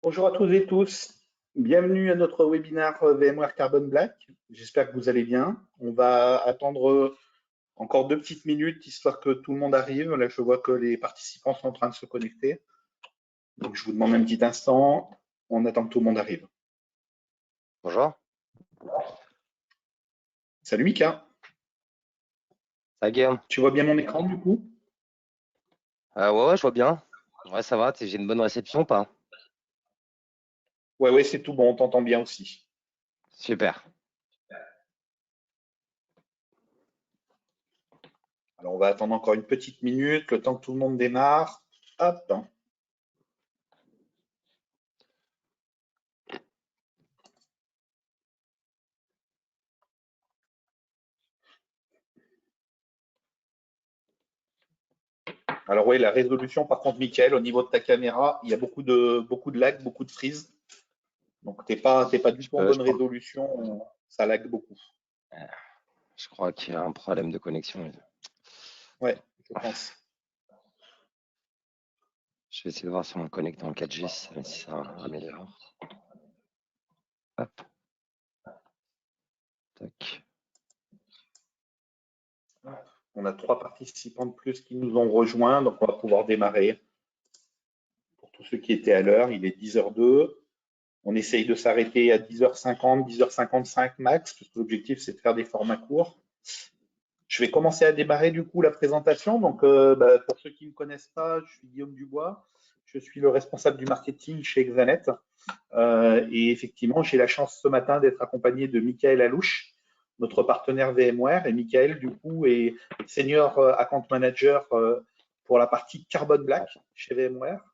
Bonjour à tous et tous, bienvenue à notre webinaire VMware Carbon Black. J'espère que vous allez bien. On va attendre encore 2 petites minutes histoire que tout le monde arrive. Là, je vois que les participants sont en train de se connecter. Donc, je vous demande un petit instant. On attend que tout le monde arrive. Bonjour. Salut Mika. Salut Guillaume. Tu vois bien mon écran du coup? Ouais, je vois bien. Ouais, ça va, j'ai une bonne réception ou pas? Ouais, c'est tout bon, on t'entend bien aussi. Super. Alors, on va attendre encore une petite minute, le temps que tout le monde démarre. Hop. Alors oui, la résolution, par contre, Michael, au niveau de ta caméra, il y a beaucoup de lag, beaucoup de freeze. Donc, t'es pas du tout en bonne résolution, ça lag beaucoup. Je crois qu'il y a un problème de connexion. Ouais, je pense. Je vais essayer de voir si on me connecte en 4G, si ça améliore. Hop. Tac. On a 3 participants de plus qui nous ont rejoints, donc on va pouvoir démarrer. Pour tous ceux qui étaient à l'heure, il est 10h02. On essaye de s'arrêter à 10h50, 10h55 max, parce que l'objectif, c'est de faire des formats courts. Je vais commencer à démarrer du coup la présentation. Donc, pour ceux qui ne me connaissent pas, je suis Guillaume Dubois. Je suis le responsable du marketing chez Exanet. Et effectivement, j'ai la chance ce matin d'être accompagné de Michael Alouche, notre partenaire VMware. Et Michael, du coup, est senior account manager pour la partie Carbon Black chez VMware.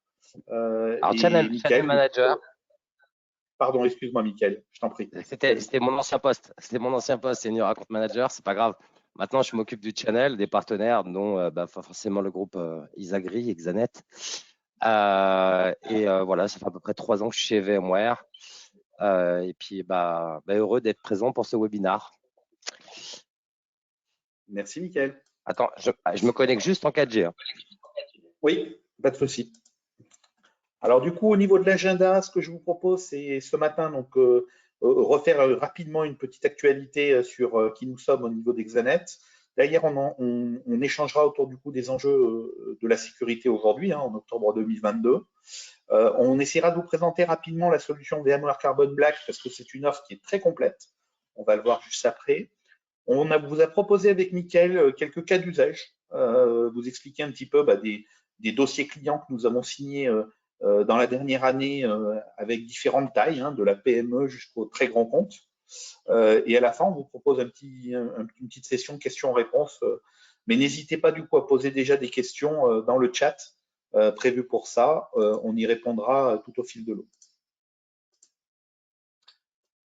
Alors, Et Channel Michael, Manager, pardon, excuse-moi, Michael, je t'en prie. c'était mon ancien poste. C'était mon ancien poste, Senior Account Manager, c'est pas grave. Maintenant, je m'occupe du channel, des partenaires, dont forcément le groupe Isagri, Exanet. Voilà, ça fait à peu près 3 ans que je suis chez VMware. Et puis, heureux d'être présent pour ce webinaire. Merci, Michael. Attends, je me connecte juste en 4G. Hein. Oui, pas de souci. Alors du coup, au niveau de l'agenda, ce que je vous propose, c'est ce matin donc refaire rapidement une petite actualité sur qui nous sommes au niveau d'Exanet. Derrière, on échangera autour du coup des enjeux de la sécurité aujourd'hui, en octobre 2022. On essaiera de vous présenter rapidement la solution VMware Carbon Black parce que c'est une offre qui est très complète. On va le voir juste après. Vous a proposé avec Mickaël quelques cas d'usage, vous expliquer un petit peu des dossiers clients que nous avons signés dans la dernière année avec différentes tailles, de la PME jusqu'au très grand compte. Et à la fin, on vous propose une petite session questions-réponses. Mais n'hésitez pas du coup à poser déjà des questions dans le chat prévu pour ça. On y répondra tout au fil de l'eau.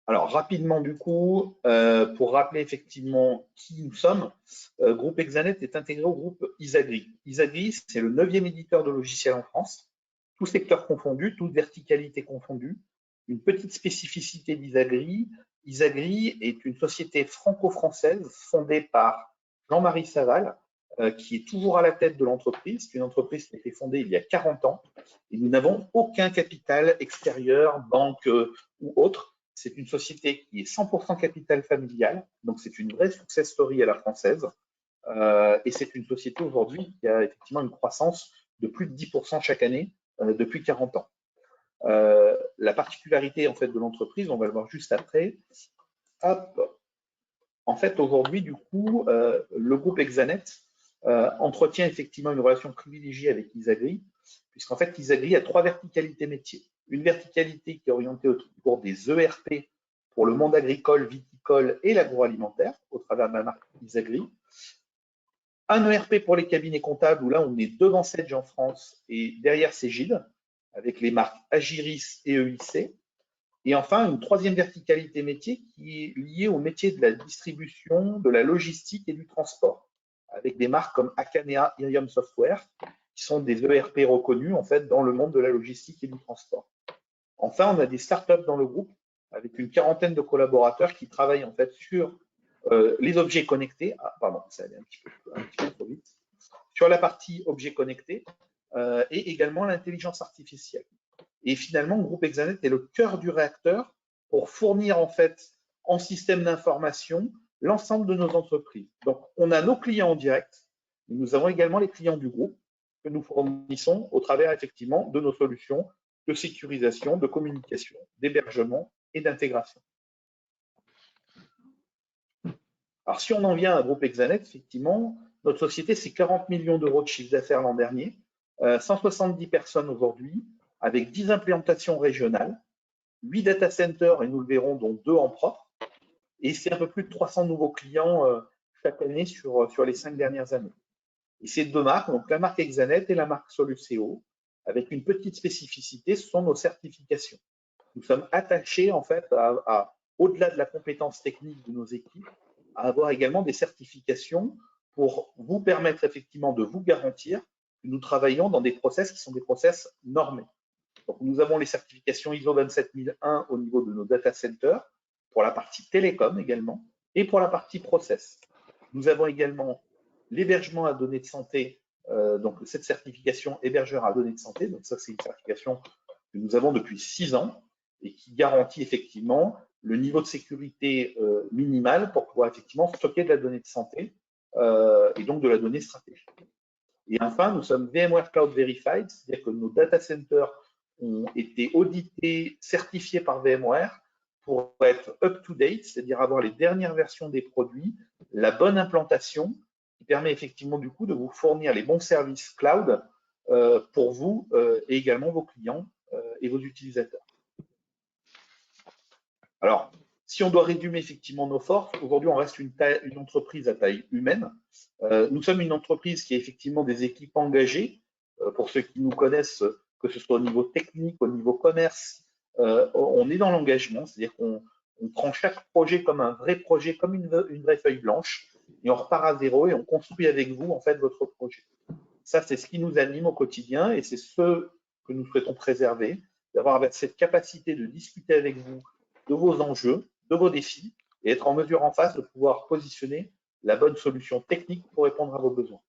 Alors rapidement du coup, pour rappeler effectivement qui nous sommes, Groupe Exanet est intégré au groupe Isagri. Isagri, c'est le 9e éditeur de logiciels en France, tout secteur confondu, toute verticalité confondue. Une petite spécificité d'Isagri, Isagri est une société franco-française fondée par Jean-Marie Saval, qui est toujours à la tête de l'entreprise. C'est une entreprise qui a été fondée il y a 40 ans et nous n'avons aucun capital extérieur, banque ou autre. C'est une société qui est 100% capital familial, donc c'est une vraie success story à la française. Et c'est une société aujourd'hui qui a effectivement une croissance de plus de 10% chaque année depuis 40 ans. La particularité en fait de l'entreprise, on va le voir juste après. Hop. En fait, aujourd'hui, du coup, le groupe Exanet entretient effectivement une relation privilégiée avec Isagri, puisqu'en fait, Isagri a 3 verticalités métiers. Une verticalité qui est orientée autour des ERP pour le monde agricole, viticole et l'agroalimentaire, au travers de la marque Isagri. Un ERP pour les cabinets comptables, où là, on est devant Sedge en France et derrière c'est Gilles, avec les marques Agiris et EIC. Et enfin, une 3e verticalité métier qui est liée au métier de la distribution, de la logistique et du transport, avec des marques comme Akanea, Irium Software, qui sont des ERP reconnus en fait dans le monde de la logistique et du transport. Enfin, on a des startups dans le groupe avec une 40aine de collaborateurs qui travaillent en fait sur les objets connectés. Ah, pardon, ça allait un petit peu trop vite. Sur la partie objets connectés et également l'intelligence artificielle. Et finalement, le groupe Exanet est le cœur du réacteur pour fournir en fait en système d'information l'ensemble de nos entreprises. Donc, on a nos clients en direct, mais nous avons également les clients du groupe que nous fournissons au travers effectivement de nos solutions de sécurisation, de communication, d'hébergement et d'intégration. Alors, si on en vient à groupe Exanet, effectivement, notre société, c'est 40 millions d'euros de chiffre d'affaires l'an dernier, 170 personnes aujourd'hui, avec 10 implantations régionales, 8 data centers, et nous le verrons, dont 2 en propre, et c'est un peu plus de 300 nouveaux clients chaque année sur les 5 dernières années. Et ces deux marques, donc la marque Exanet et la marque Soluceo, avec une petite spécificité, ce sont nos certifications. Nous sommes attachés en fait au-delà de la compétence technique de nos équipes, à avoir également des certifications pour vous permettre effectivement de vous garantir que nous travaillons dans des process qui sont des process normés. Donc, nous avons les certifications ISO 27001 au niveau de nos data centers, pour la partie télécom également, et pour la partie process. Nous avons également l'hébergement à données de santé, donc cette certification hébergeur à données de santé, donc ça c'est une certification que nous avons depuis 6 ans et qui garantit effectivement le niveau de sécurité minimal pour pouvoir effectivement stocker de la donnée de santé et donc de la donnée stratégique. Et enfin, nous sommes VMware Cloud Verified, c'est-à-dire que nos data centers ont été audités, certifiés par VMware pour être up-to-date, c'est-à-dire avoir les dernières versions des produits, la bonne implantation, qui permet effectivement du coup de vous fournir les bons services cloud pour vous et également vos clients et vos utilisateurs. Alors, si on doit résumer effectivement nos forces, aujourd'hui on reste une entreprise à taille humaine. Nous sommes une entreprise qui a effectivement des équipes engagées. Pour ceux qui nous connaissent, que ce soit au niveau technique, au niveau commerce, on est dans l'engagement, c'est-à-dire qu'on prend chaque projet comme un vrai projet, comme une vraie feuille blanche, et on repart à zéro et on construit avec vous en fait votre projet. Ça, c'est ce qui nous anime au quotidien et c'est ce que nous souhaitons préserver, d'avoir cette capacité de discuter avec vous de vos enjeux, de vos défis, et être en mesure en face de pouvoir positionner la bonne solution technique pour répondre à vos besoins.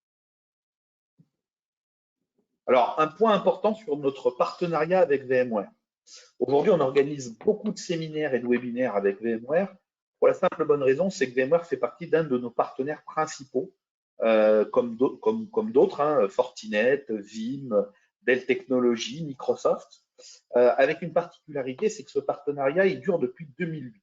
Alors, un point important sur notre partenariat avec VMware. Aujourd'hui, on organise beaucoup de séminaires et de webinaires avec VMware pour la simple bonne raison, c'est que VMware fait partie d'un de nos partenaires principaux, comme d'autres, hein, Fortinet, Vim, Dell Technologies, Microsoft, avec une particularité, c'est que ce partenariat, il dure depuis 2008.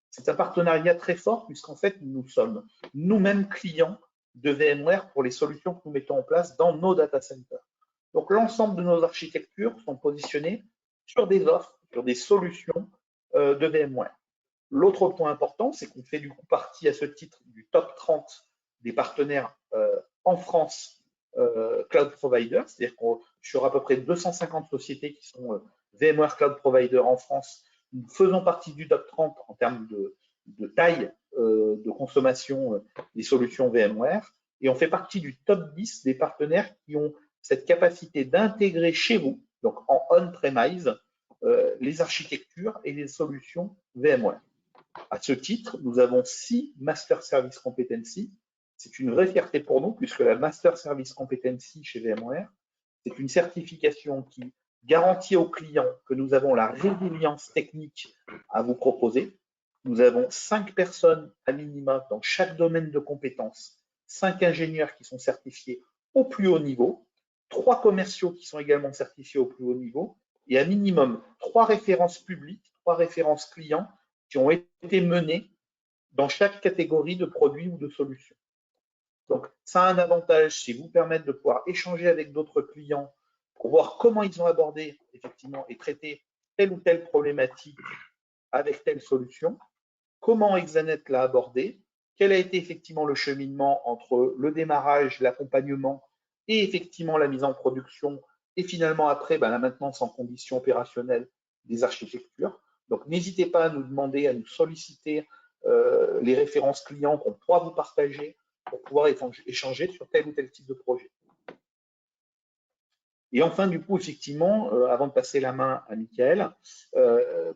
C'est un partenariat très fort puisqu'en fait, nous sommes nous-mêmes clients de VMware pour les solutions que nous mettons en place dans nos data centers. Donc, l'ensemble de nos architectures sont positionnées sur des offres, sur des solutions de VMware. L'autre point important, c'est qu'on fait du coup partie à ce titre du top 30 des partenaires en France cloud provider, c'est-à-dire que sur à peu près 250 sociétés qui sont VMware Cloud Provider en France, nous faisons partie du top 30 en termes de taille de consommation des solutions VMware, et on fait partie du top 10 des partenaires qui ont cette capacité d'intégrer chez vous, donc en on-premise, les architectures et les solutions VMware. À ce titre, nous avons 6 Master Service Competency. C'est une vraie fierté pour nous, puisque la Master Service Competency chez VMware, c'est une certification qui garantit aux clients que nous avons la résilience technique à vous proposer. Nous avons 5 personnes à minima dans chaque domaine de compétences, 5 ingénieurs qui sont certifiés au plus haut niveau, 3 commerciaux qui sont également certifiés au plus haut niveau, et à minimum 3 références publiques, 3 références clients qui ont été menées dans chaque catégorie de produits ou de solutions. Donc, ça a un avantage, c'est vous permettre de pouvoir échanger avec d'autres clients pour voir comment ils ont abordé effectivement et traité telle ou telle problématique avec telle solution, comment Exanet l'a abordé, quel a été effectivement le cheminement entre le démarrage, l'accompagnement et effectivement la mise en production et finalement après la maintenance en conditions opérationnelles des architectures. Donc, n'hésitez pas à nous demander, à nous solliciter les références clients qu'on pourra vous partager pour pouvoir échanger sur tel ou tel type de projet. Et enfin, du coup, effectivement, avant de passer la main à Michael,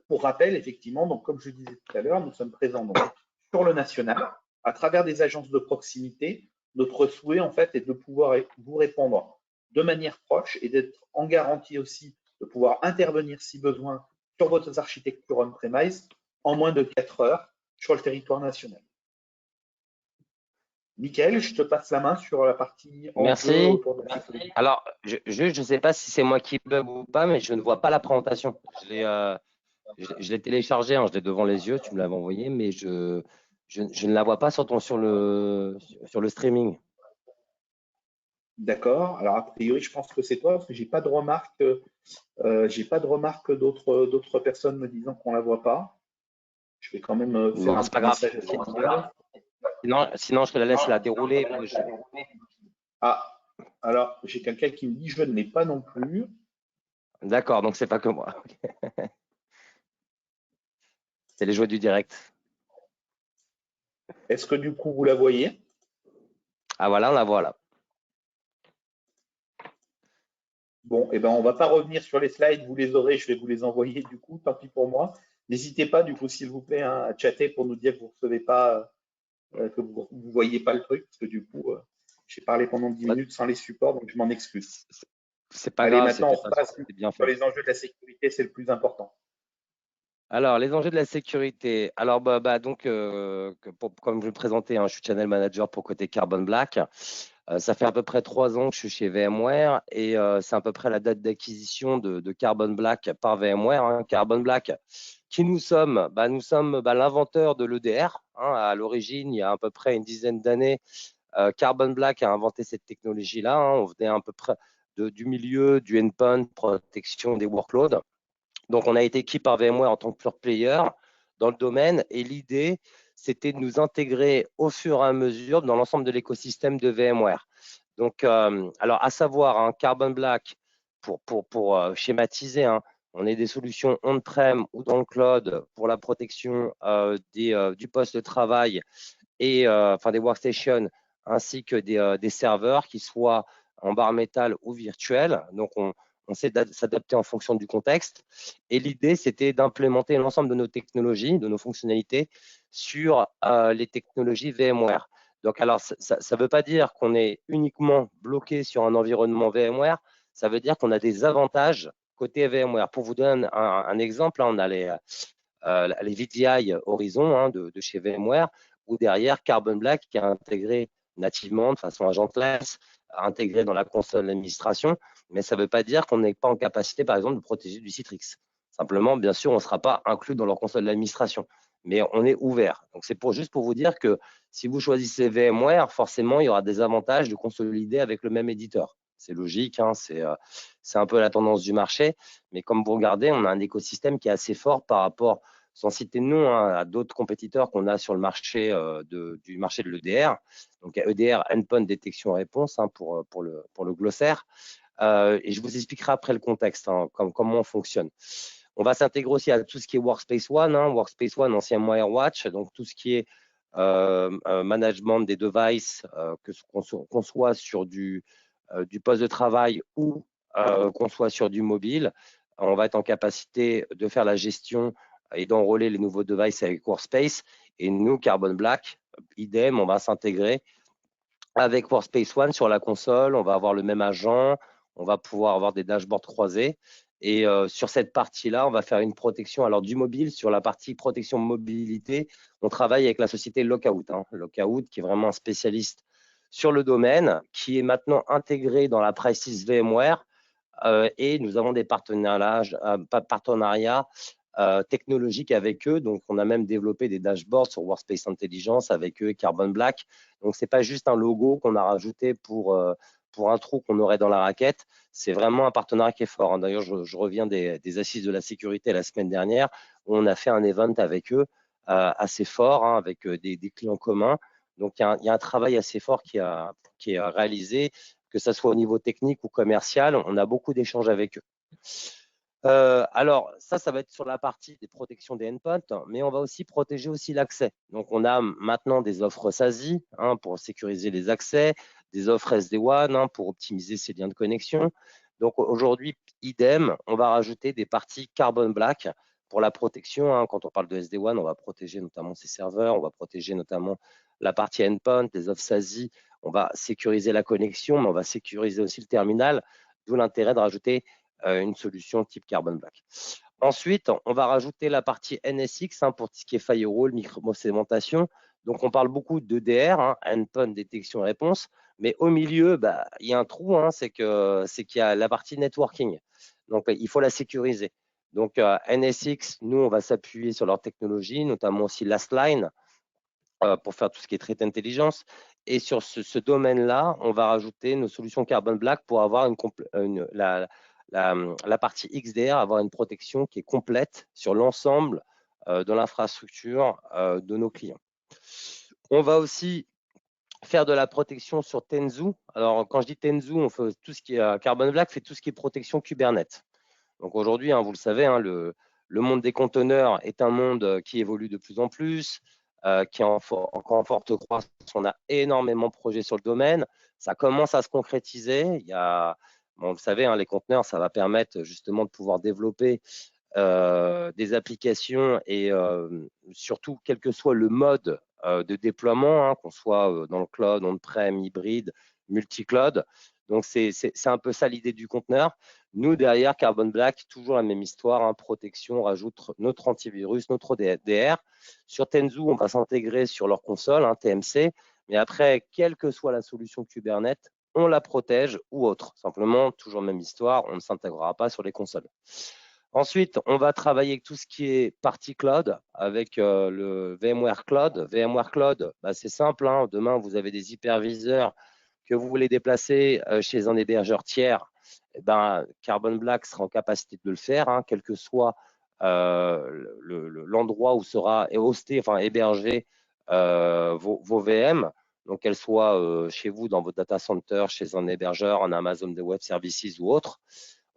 pour rappel, effectivement, donc comme je disais tout à l'heure, nous sommes présents donc, sur le national, à travers des agences de proximité. Notre souhait, en fait, est de pouvoir vous répondre de manière proche et d'être en garantie aussi de pouvoir intervenir si besoin sur votre architecture on-premise en moins de 4 heures sur le territoire national. Michael, je te passe la main sur la partie enjeu Merci. autour de la sécurité. Alors, je ne sais pas si c'est moi qui bug ou pas, mais je ne vois pas la présentation. Je l'ai téléchargée, hein, je l'ai devant les yeux, tu me l'avais envoyé, mais je ne la vois pas sur le streaming. D'accord. Alors, a priori, je pense que c'est toi, parce que j'ai pas de remarques, d'autres personnes me disant qu'on la voit pas. Je vais quand même faire Non, un c'est pas petit grave. message à Céline. Sinon, je te la laisse la dérouler. Ah, alors, j'ai quelqu'un qui me dit je ne l'ai pas non plus. D'accord, donc c'est pas que moi. C'est les joies du direct. Est-ce que du coup, vous la voyez? Ah voilà, on la voit là. Bon, eh ben, on va pas revenir sur les slides, vous les aurez, je vais vous les envoyer du coup, tant pis pour moi. N'hésitez pas, du coup, s'il vous plaît, hein, à chatter pour nous dire que vous recevez pas, que vous ne voyez pas le truc, parce que du coup, j'ai parlé pendant 10 minutes sans les supports, donc je m'en excuse. C'est pas Allez, grave, maintenant, on c'était pas repasse c'était bien sur fait. les enjeux de la sécurité, c'est le plus important. Alors, les enjeux de la sécurité. Alors, donc, comme je le présentais, hein, je suis channel manager pour côté Carbon Black. Ça fait à peu près 3 ans que je suis chez VMware et c'est à peu près la date d'acquisition de Carbon Black par VMware. Hein. Carbon Black, qui nous sommes? Nous sommes l'inventeur de l'EDR. Hein. À l'origine, il y a à peu près une dizaine d'années, Carbon Black a inventé cette technologie-là. Hein. On venait à peu près du milieu du endpoint, protection des workloads. Donc, on a été équipé par VMware en tant que pure player dans le domaine et l'idée, c'était de nous intégrer au fur et à mesure dans l'ensemble de l'écosystème de VMware. Donc, alors, à savoir, hein, Carbon Black, pour schématiser, hein, on est des solutions on-prem ou dans le cloud pour la protection du poste de travail et enfin des workstations ainsi que des serveurs qui soient en barre métal ou virtuels. Donc, on sait s'adapter en fonction du contexte. Et l'idée, c'était d'implémenter l'ensemble de nos technologies, de nos fonctionnalités sur les technologies VMware. Donc, alors, ça ne veut pas dire qu'on est uniquement bloqué sur un environnement VMware. Ça veut dire qu'on a des avantages côté VMware. Pour vous donner un exemple, hein, on a les VDI Horizon hein, de chez VMware, ou derrière Carbon Black qui est intégré nativement de façon agentless, intégré dans la console d'administration, mais ça ne veut pas dire qu'on n'est pas en capacité, par exemple, de protéger du Citrix. Simplement, bien sûr, on ne sera pas inclus dans leur console d'administration, mais on est ouvert. Donc, c'est juste pour vous dire que si vous choisissez VMware, forcément, il y aura des avantages de consolider avec le même éditeur. C'est logique, hein, c'est un peu la tendance du marché, mais comme vous regardez, on a un écosystème qui est assez fort par rapport, sans citer de nom, hein, à d'autres compétiteurs qu'on a sur le marché du marché de l'EDR. Donc EDR, Endpoint Détection Réponse, hein, pour le glossaire. Et je vous expliquerai après le contexte, hein, comment on fonctionne. On va s'intégrer aussi à tout ce qui est Workspace ONE, hein, Workspace ONE, anciennement AirWatch, donc tout ce qui est management des devices, qu'on soit sur du poste de travail ou qu'on soit sur du mobile. On va être en capacité de faire la gestion et d'enrôler les nouveaux devices avec Workspace. Et nous, Carbon Black, idem, on va s'intégrer avec Workspace ONE sur la console. On va avoir le même agent, on va pouvoir avoir des dashboards croisés. Et sur cette partie-là, on va faire une protection. Alors, du mobile, sur la partie protection mobilité, on travaille avec la société Lockout. Hein. Lockout, qui est vraiment un spécialiste sur le domaine, qui est maintenant intégré dans la practice VMware. Et nous avons des partenariats technologiques avec eux. Donc, on a même développé des dashboards sur Workspace Intelligence avec eux et Carbon Black. Donc, ce n'est pas juste un logo qu'on a rajouté pour un trou qu'on aurait dans la raquette. C'est vraiment un partenariat qui est fort. Hein. D'ailleurs, je reviens des assises de la sécurité la semaine dernière où on a fait un event avec eux assez fort, hein, avec des clients communs. Donc, il y a un travail assez fort qui est réalisé, que ce soit au niveau technique ou commercial. On a beaucoup d'échanges avec eux. Alors, ça va être sur la partie des protections des endpoints, mais on va aussi protéger l'accès. Donc, on a maintenant des offres SASI hein, pour sécuriser les accès, des offres SD-WAN hein, pour optimiser ces liens de connexion. Donc, aujourd'hui, idem, on va rajouter des parties Carbon Black pour la protection. Hein. Quand on parle de SD-WAN, on va protéger notamment ces serveurs, on va protéger notamment la partie endpoint, des offres SASI. On va sécuriser la connexion, mais on va sécuriser aussi le terminal, d'où l'intérêt de rajouter une solution type Carbon Black. Ensuite, on va rajouter la partie NSX pour tout ce qui est firewall, micro-segmentation. Donc, on parle beaucoup d'EDR, Endpoint Détection et Réponse, mais au milieu, il y a un trou, c'est qu'il y a la partie networking. Donc, il faut la sécuriser. Donc, NSX, nous, on va s'appuyer sur leur technologie, notamment aussi Lastline, pour faire tout ce qui est threat intelligence. Et sur ce domaine-là, on va rajouter nos solutions Carbon Black pour avoir la partie XDR, avoir une protection qui est complète sur l'ensemble de l'infrastructure de nos clients. On va aussi faire de la protection sur Tenzu. Alors, quand je dis Tenzu, on fait tout ce qui est Carbon Black, fait tout ce qui est protection Kubernetes. Donc aujourd'hui, vous le savez, le monde des conteneurs est un monde qui évolue de plus en plus, qui est encore en forte croissance. On a énormément de projets sur le domaine. Ça commence à se concrétiser. Vous le savez, les conteneurs, ça va permettre justement de pouvoir développer des applications et surtout, quel que soit le mode de déploiement, qu'on soit dans le cloud, on-prem, hybride, multi-cloud. Donc, c'est un peu ça l'idée du conteneur. Nous, derrière Carbon Black, toujours la même histoire, protection, on rajoute notre antivirus, notre ODR. Sur Tenzu, on va s'intégrer sur leur console, TMC, mais après, quelle que soit la solution Kubernetes, on la protège ou autre. Simplement, toujours même histoire, on ne s'intégrera pas sur les consoles. Ensuite, on va travailler avec tout ce qui est partie cloud, avec le VMware Cloud. VMware Cloud, c'est simple, demain, vous avez des hyperviseurs que vous voulez déplacer chez un hébergeur tiers, Carbon Black sera en capacité de le faire, quel que soit l'endroit où sera hosté, hébergé vos VM. Donc, qu'elles soient chez vous, dans votre data center, chez un hébergeur, en Amazon Web Services ou autre,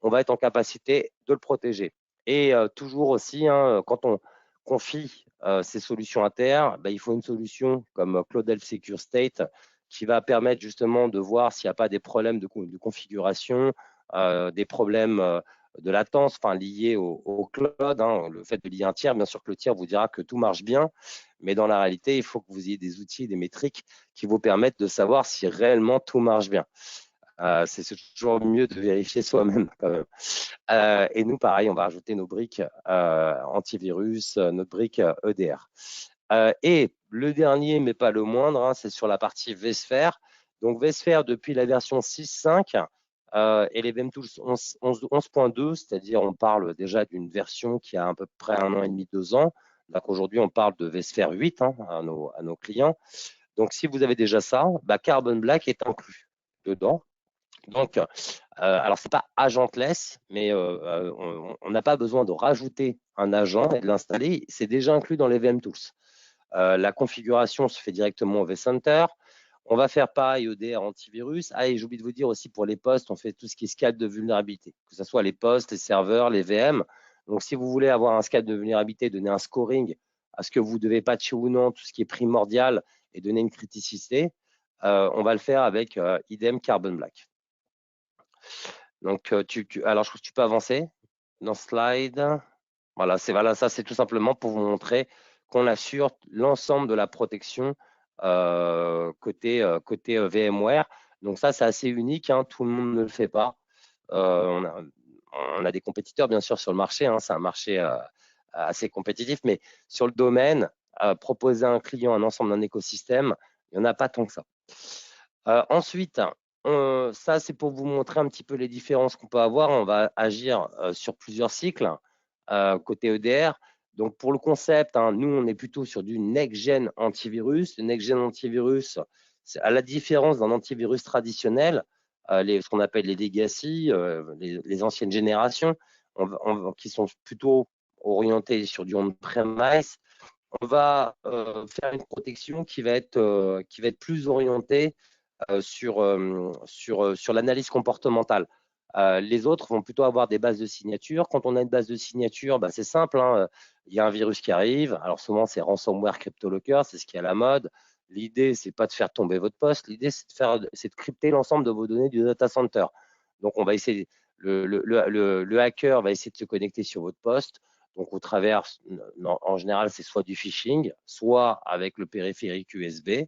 on va être en capacité de le protéger. Et toujours aussi, quand on confie ces solutions internes, il faut une solution comme Cloud Health Secure State qui va permettre justement de voir s'il n'y a pas des problèmes de configuration, des problèmes de latence liés au cloud. Le fait de lier un tiers, bien sûr que le tiers vous dira que tout marche bien, mais dans la réalité, il faut que vous ayez des outils, des métriques qui vous permettent de savoir si réellement tout marche bien. C'est toujours mieux de vérifier soi-même quand même. Et nous, pareil, on va rajouter nos briques antivirus, notre brique EDR. Et le dernier, mais pas le moindre, c'est sur la partie vSphere. Donc vSphere, depuis la version 6.5 et les VMtools 11.2, c'est-à-dire on parle déjà d'une version qui a à peu près 1 an et demi, 2 ans. Donc aujourd'hui, on parle de vSphere 8 à nos clients. Donc si vous avez déjà ça, Carbon Black est inclus dedans. Donc, alors c'est pas agentless, mais on n'a pas besoin de rajouter un agent et de l'installer. C'est déjà inclus dans les VMtools. La configuration se fait directement au vCenter. On va faire pareil EDR antivirus. Et j'ai oublié de vous dire aussi pour les postes, on fait tout ce qui est scan de vulnérabilité, que ce soit les postes, les serveurs, les VM. Donc, si vous voulez avoir un scan de vulnérabilité, donner un scoring à ce que vous devez patcher ou non, tout ce qui est primordial et donner une criticité, on va le faire avec idem Carbon Black. Donc, alors, je trouve que tu peux avancer dans ce slide. Voilà, ça, c'est tout simplement pour vous montrer qu'on assure l'ensemble de la protection côté VMware. Donc, ça, c'est assez unique. Tout le monde ne le fait pas. On a des compétiteurs, bien sûr, sur le marché. C'est un marché assez compétitif, mais sur le domaine, proposer à un client un ensemble d'un écosystème, il n'y en a pas tant que ça. Ensuite, ça, c'est pour vous montrer un petit peu les différences qu'on peut avoir. On va agir sur plusieurs cycles côté EDR. Donc, pour le concept, nous, on est plutôt sur du next-gen antivirus. Le next-gen antivirus, à la différence d'un antivirus traditionnel, ce qu'on appelle les legacy, les anciennes générations, qui sont plutôt orientées sur du on-premise, on va faire une protection qui va être plus orientée sur l'analyse comportementale. Les autres vont plutôt avoir des bases de signature. Quand on a une base de signature, c'est simple. Il y a un virus qui arrive. Alors souvent, c'est ransomware, CryptoLocker, c'est ce qui est à la mode. L'idée, c'est pas de faire tomber votre poste. L'idée, c'est de crypter l'ensemble de vos données du data center. Donc, on va essayer. Le hacker va essayer de se connecter sur votre poste. Donc, au travers, en général, c'est soit du phishing, soit avec le périphérique USB.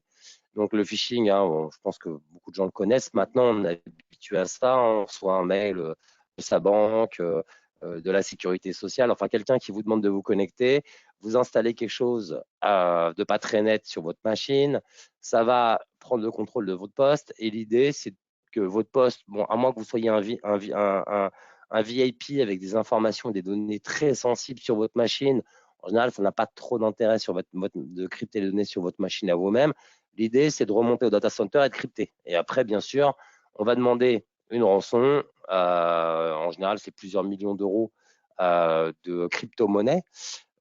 Donc, le phishing, je pense que beaucoup de gens le connaissent. Maintenant, on est habitué à ça. On reçoit un mail sa banque, de la sécurité sociale, enfin quelqu'un qui vous demande de vous connecter, vous installez quelque chose de pas très net sur votre machine, ça va prendre le contrôle de votre poste et l'idée c'est que votre poste, bon, à moins que vous soyez un VIP avec des informations et des données très sensibles sur votre machine, en général, ça n'a pas trop d'intérêt de crypter les données sur votre machine à vous-même. L'idée, c'est de remonter au data center et de crypter. Et après, bien sûr, on va demander une rançon. En général, c'est plusieurs millions d'euros de crypto-monnaie.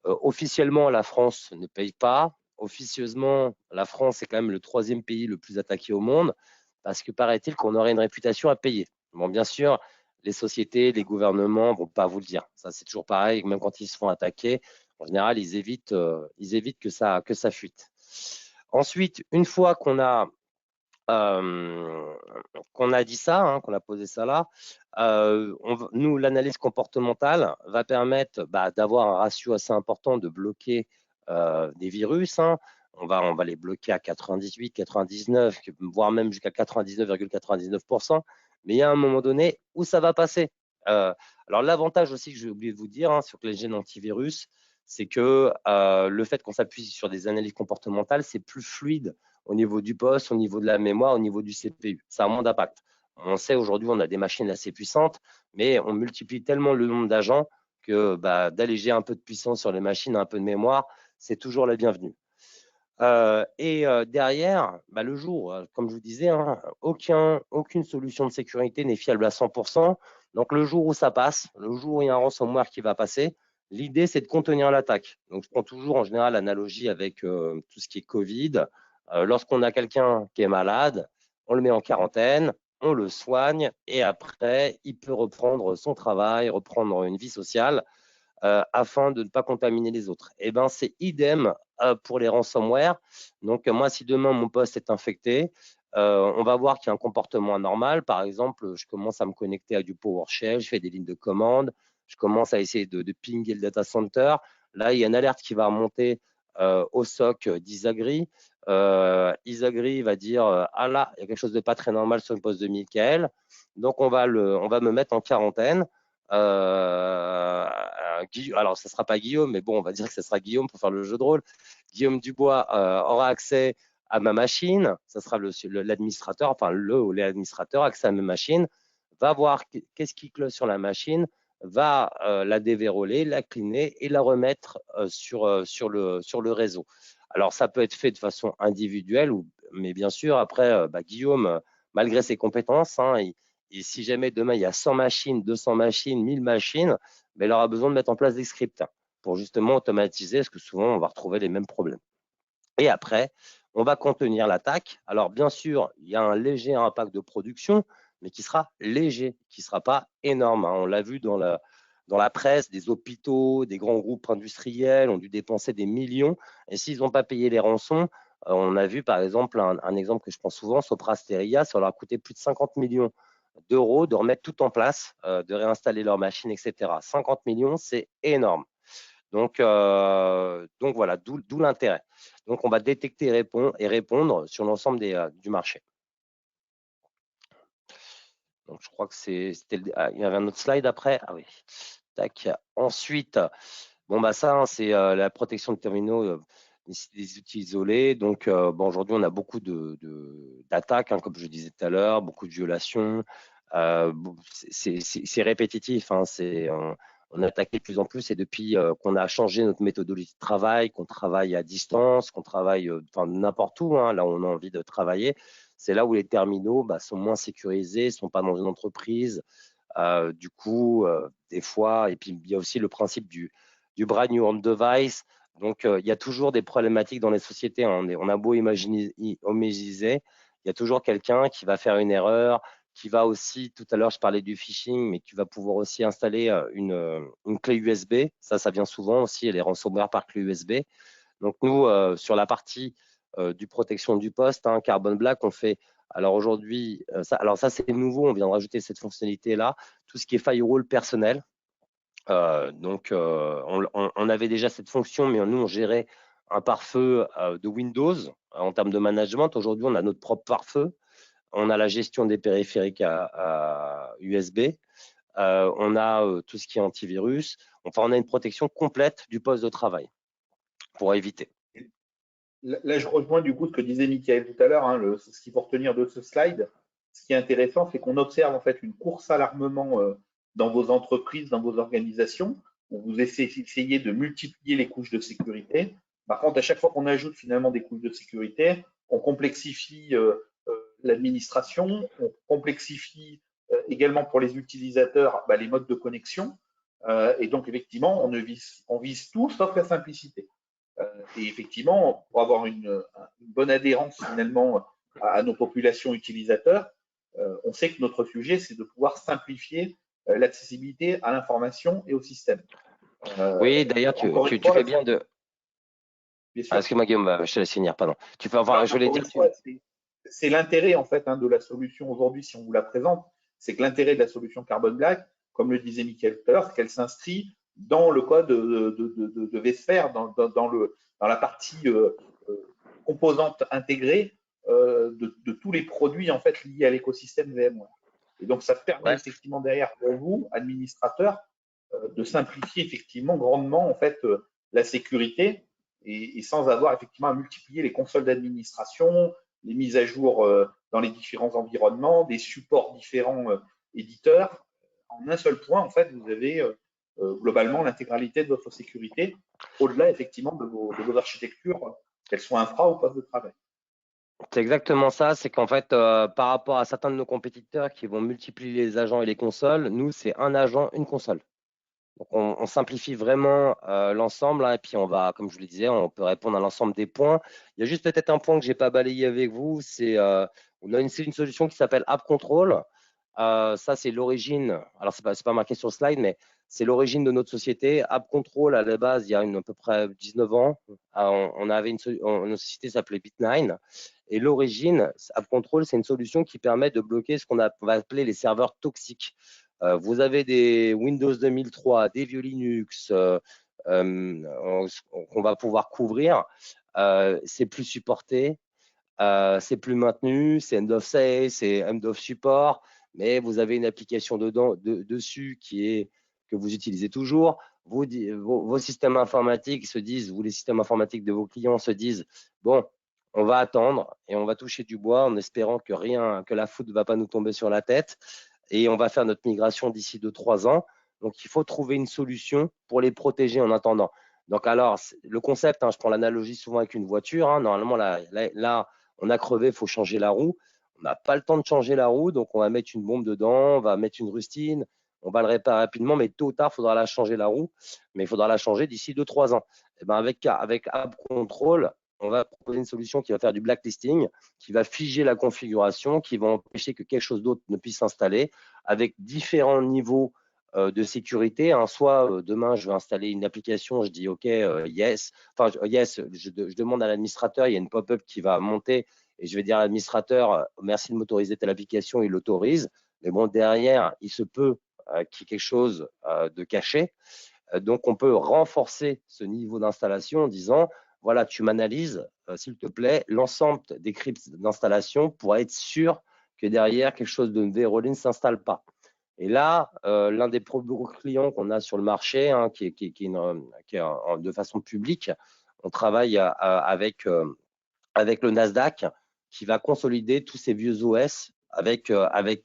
Officiellement, la France ne paye pas. Officieusement, la France est quand même le troisième pays le plus attaqué au monde parce que paraît-il qu'on aurait une réputation à payer. Bon, bien sûr, les sociétés, les gouvernements ne vont pas vous le dire. Ça, c'est toujours pareil. Même quand ils se font attaquer, en général, ils évitent que ça fuite. Ensuite, une fois qu'on a dit ça, hein, qu'on a posé ça là, nous, l'analyse comportementale va permettre d'avoir un ratio assez important de bloquer des virus. Hein. On va les bloquer à 98, 99, voire même jusqu'à 99,99%. Mais il y a un moment donné où ça va passer. Alors, l'avantage aussi que j'ai oublié de vous dire sur les gènes antivirus, c'est que le fait qu'on s'appuie sur des analyses comportementales, c'est plus fluide au niveau du poste, au niveau de la mémoire, au niveau du CPU. Ça a moins d'impact. On sait aujourd'hui, on a des machines assez puissantes, mais on multiplie tellement le nombre d'agents que d'alléger un peu de puissance sur les machines, un peu de mémoire, c'est toujours la bienvenue. Derrière, le jour, comme je vous disais, aucune solution de sécurité n'est fiable à 100%. Donc, le jour où ça passe, le jour où il y a un ransomware qui va passer, l'idée, c'est de contenir l'attaque. Donc, je prends toujours en général l'analogie avec tout ce qui est Covid. Lorsqu'on a quelqu'un qui est malade, on le met en quarantaine, on le soigne et après, il peut reprendre son travail, reprendre une vie sociale afin de ne pas contaminer les autres. Et ben, c'est idem pour les ransomware. Donc, moi, si demain mon poste est infecté, on va voir qu'il y a un comportement anormal. Par exemple, je commence à me connecter à du PowerShell, je fais des lignes de commande, je commence à essayer de pinguer le data center. Là, il y a une alerte qui va remonter au SOC d'Isagri. Isagri va dire ah là, il y a quelque chose de pas très normal sur le poste de Michael. Donc, on va me mettre en quarantaine. Alors, ça ne sera pas Guillaume, mais bon, on va dire que ce sera Guillaume pour faire le jeu de rôle. Guillaume Dubois aura accès à ma machine, ça sera l'administrateur, enfin le ou l'administrateur, accès à ma machine, va voir qu'est-ce qui cloche sur la machine, va la déverrouiller, la cleaner et la remettre sur le réseau. Alors, ça peut être fait de façon individuelle, mais bien sûr, après, Guillaume, malgré ses compétences, et si jamais demain il y a 100 machines, 200 machines, 1000 machines, il aura besoin de mettre en place des scripts pour justement automatiser, parce que souvent on va retrouver les mêmes problèmes. Et après, on va contenir l'attaque. Alors bien sûr, il y a un léger impact de production, mais qui sera léger, qui ne sera pas énorme. On l'a vu dans la presse, des hôpitaux, des grands groupes industriels ont dû dépenser des millions. Et s'ils n'ont pas payé les rançons, on a vu par exemple un exemple que je prends souvent, Sopra Steria, ça leur a coûté plus de 50 millions d'euros de remettre tout en place, de réinstaller leurs machines, etc. 50 millions, c'est énorme. Donc voilà, d'où l'intérêt. Donc, on va détecter et répondre sur l'ensemble du marché. Donc, je crois que c'était il y avait un autre slide après. Ah oui. Tac. Ensuite, ça, c'est la protection de terminaux, des outils isolés. Donc, aujourd'hui, on a beaucoup d'attaques, comme je disais tout à l'heure, beaucoup de violations. C'est répétitif. On attaque de plus en plus et depuis qu'on a changé notre méthodologie de travail, qu'on travaille à distance, qu'on travaille n'importe où, là où on a envie de travailler, c'est là où les terminaux sont moins sécurisés, ne sont pas dans une entreprise. Du coup, des fois, et puis il y a aussi le principe du brand new on device. Donc, il y a toujours des problématiques dans les sociétés. On a beau imaginer, homégiser, il y a toujours quelqu'un qui va faire une erreur, qui va aussi, tout à l'heure, je parlais du phishing, mais qui va pouvoir aussi installer une clé USB. Ça vient souvent aussi, les ransomware par clé USB. Donc, nous, sur la partie du protection du poste, Carbon Black, on fait, alors aujourd'hui, ça c'est nouveau, on vient de rajouter cette fonctionnalité-là, tout ce qui est firewall personnel. On avait déjà cette fonction, mais nous, on gérait un pare-feu de Windows en termes de management. Aujourd'hui, on a notre propre pare-feu. On a la gestion des périphériques à USB. on a tout ce qui est antivirus. Enfin, on a une protection complète du poste de travail pour éviter. Là, je rejoins du coup ce que disait Michael tout à l'heure, hein, ce qu'il faut retenir de ce slide. Ce qui est intéressant, c'est qu'on observe en fait une course à l'armement dans vos entreprises, dans vos organisations, où vous essayez de multiplier les couches de sécurité. Par contre, à chaque fois qu'on ajoute finalement des couches de sécurité, on complexifie l'administration, on complexifie également pour les utilisateurs les modes de connexion. Et donc, effectivement, on vise tout sauf la simplicité. Et effectivement, pour avoir une bonne adhérence finalement à nos populations utilisateurs, on sait que notre sujet, c'est de pouvoir simplifier l'accessibilité à l'information et au système. Oui, d'ailleurs, Encore une tu fois, fais bien de… bien Ah, sûr. excuse-moi, Guillaume, je te laisse finir, pardon. Enfin, je voulais Encore dire… une fois, c'est l'intérêt en fait de la solution aujourd'hui, si on vous la présente, c'est que l'intérêt de la solution Carbon Black, comme le disait Michael tout à l'heure, c'est qu'elle s'inscrit dans le code de VSphere, dans la partie composante intégrée de tous les produits en fait liés à l'écosystème VMware. Et donc, ça permet Ouais. effectivement derrière pour vous, administrateurs, de simplifier effectivement grandement en fait la sécurité et sans avoir effectivement à multiplier les consoles d'administration, les mises à jour dans les différents environnements, des supports différents éditeurs. En un seul point, en fait, vous avez globalement l'intégralité de votre sécurité, au-delà effectivement de vos architectures, qu'elles soient infra ou poste de travail. C'est exactement ça, c'est qu'en fait, par rapport à certains de nos compétiteurs qui vont multiplier les agents et les consoles, nous, c'est un agent, une console. Donc, on simplifie vraiment l'ensemble, hein, et puis on va, comme je vous le disais, on peut répondre à l'ensemble des points. Il y a juste peut-être un point que je n'ai pas balayé avec vous, c'est on a une solution qui s'appelle App Control. Ça, c'est l'origine, alors c'est pas marqué sur le slide, mais c'est l'origine de notre société. App Control, à la base, il y a à peu près 19 ans, on avait une société qui s'appelait Bit9. Et l'origine, App Control, c'est une solution qui permet de bloquer ce qu'on va appeler les serveurs toxiques. Vous avez des Windows 2003, des vieux Linux qu'on va pouvoir couvrir. C'est plus supporté, c'est plus maintenu, c'est end of say, c'est end of support, mais vous avez une application dessus que vous utilisez toujours. Vos systèmes informatiques se disent, vous les systèmes informatiques de vos clients se disent, bon, on va attendre et on va toucher du bois en espérant que la foudre ne va pas nous tomber sur la tête et on va faire notre migration d'ici 2-3 ans. Donc, il faut trouver une solution pour les protéger en attendant. Donc, alors, le concept, hein, je prends l'analogie souvent avec une voiture. Hein, normalement, là, on a crevé, il faut changer la roue. On n'a pas le temps de changer la roue, donc on va mettre une bombe dedans, on va mettre une rustine, on va le réparer rapidement, mais tôt ou tard, il faudra la changer la roue, mais il faudra la changer d'ici 2-3 ans. Et ben avec App Control, on va proposer une solution qui va faire du blacklisting, qui va figer la configuration, qui va empêcher que quelque chose d'autre ne puisse s'installer, avec différents niveaux de sécurité. Hein. Soit demain, je vais installer une application, je dis OK, yes. Enfin, yes, je demande à l'administrateur, il y a une pop-up qui va monter et je vais dire à l'administrateur, merci de m'autoriser telle application, il l'autorise. Mais bon, derrière, il se peut qu'il y ait quelque chose de caché. Donc, on peut renforcer ce niveau d'installation en disant, voilà, tu m'analyses, s'il te plaît, l'ensemble des crypts d'installation pour être sûr que derrière, quelque chose de verrouillé ne s'installe pas. Et là, l'un des plus gros clients qu'on a sur le marché, hein, qui est de façon publique, on travaille avec le Nasdaq qui va consolider tous ces vieux OS avec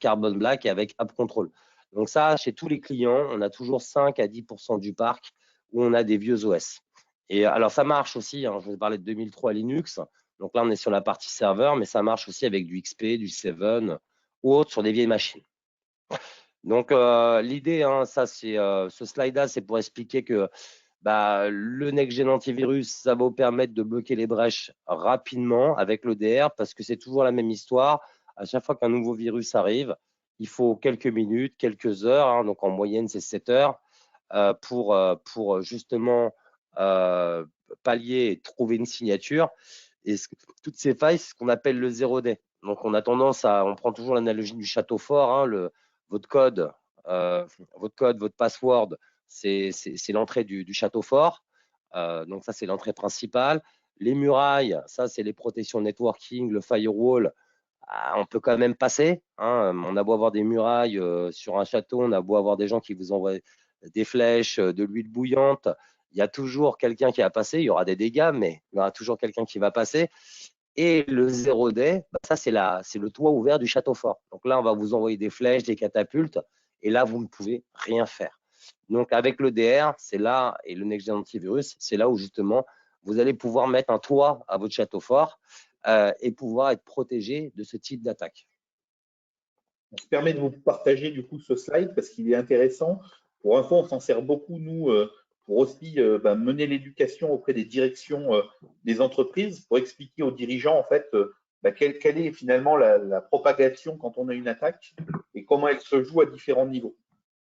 Carbon Black et avec App Control. Donc ça, chez tous les clients, on a toujours 5 à 10% du parc où on a des vieux OS. Et alors ça marche aussi, hein, je vous ai parlé de 2003 Linux, donc là on est sur la partie serveur, mais ça marche aussi avec du XP, du 7 ou autre sur des vieilles machines. Donc l'idée, hein, ça c'est ce slide-là, c'est pour expliquer que le Next-Gen Antivirus, ça va vous permettre de bloquer les brèches rapidement avec l'EDR parce que c'est toujours la même histoire. À chaque fois qu'un nouveau virus arrive, il faut quelques minutes, quelques heures, hein, donc en moyenne c'est 7 heures, pour justement pallier et trouver une signature. Et toutes ces failles, c'est ce qu'on appelle le 0D. Donc on a tendance on prend toujours l'analogie du château fort, hein, votre code, votre password, c'est l'entrée du château fort. Donc ça, c'est l'entrée principale. Les murailles, ça, c'est les protections networking, le firewall. on peut quand même passer. Hein. On a beau avoir des murailles sur un château, on a beau avoir des gens qui vous envoient des flèches, de l'huile bouillante. Il y a toujours quelqu'un qui va passer. Il y aura des dégâts, mais il y aura toujours quelqu'un qui va passer. Et le 0D, ça, c'est le toit ouvert du château fort. Donc là, on va vous envoyer des flèches, des catapultes. Et là, vous ne pouvez rien faire. Donc, avec le DR, c'est là, et le Next Gen Antivirus, c'est là où justement, vous allez pouvoir mettre un toit à votre château fort et pouvoir être protégé de ce type d'attaque. On se permet de vous partager du coup ce slide parce qu'il est intéressant. Pour info, on s'en sert beaucoup, nous, pour aussi mener l'éducation auprès des directions des entreprises, pour expliquer aux dirigeants, en fait, quelle est finalement la propagation quand on a une attaque et comment elle se joue à différents niveaux.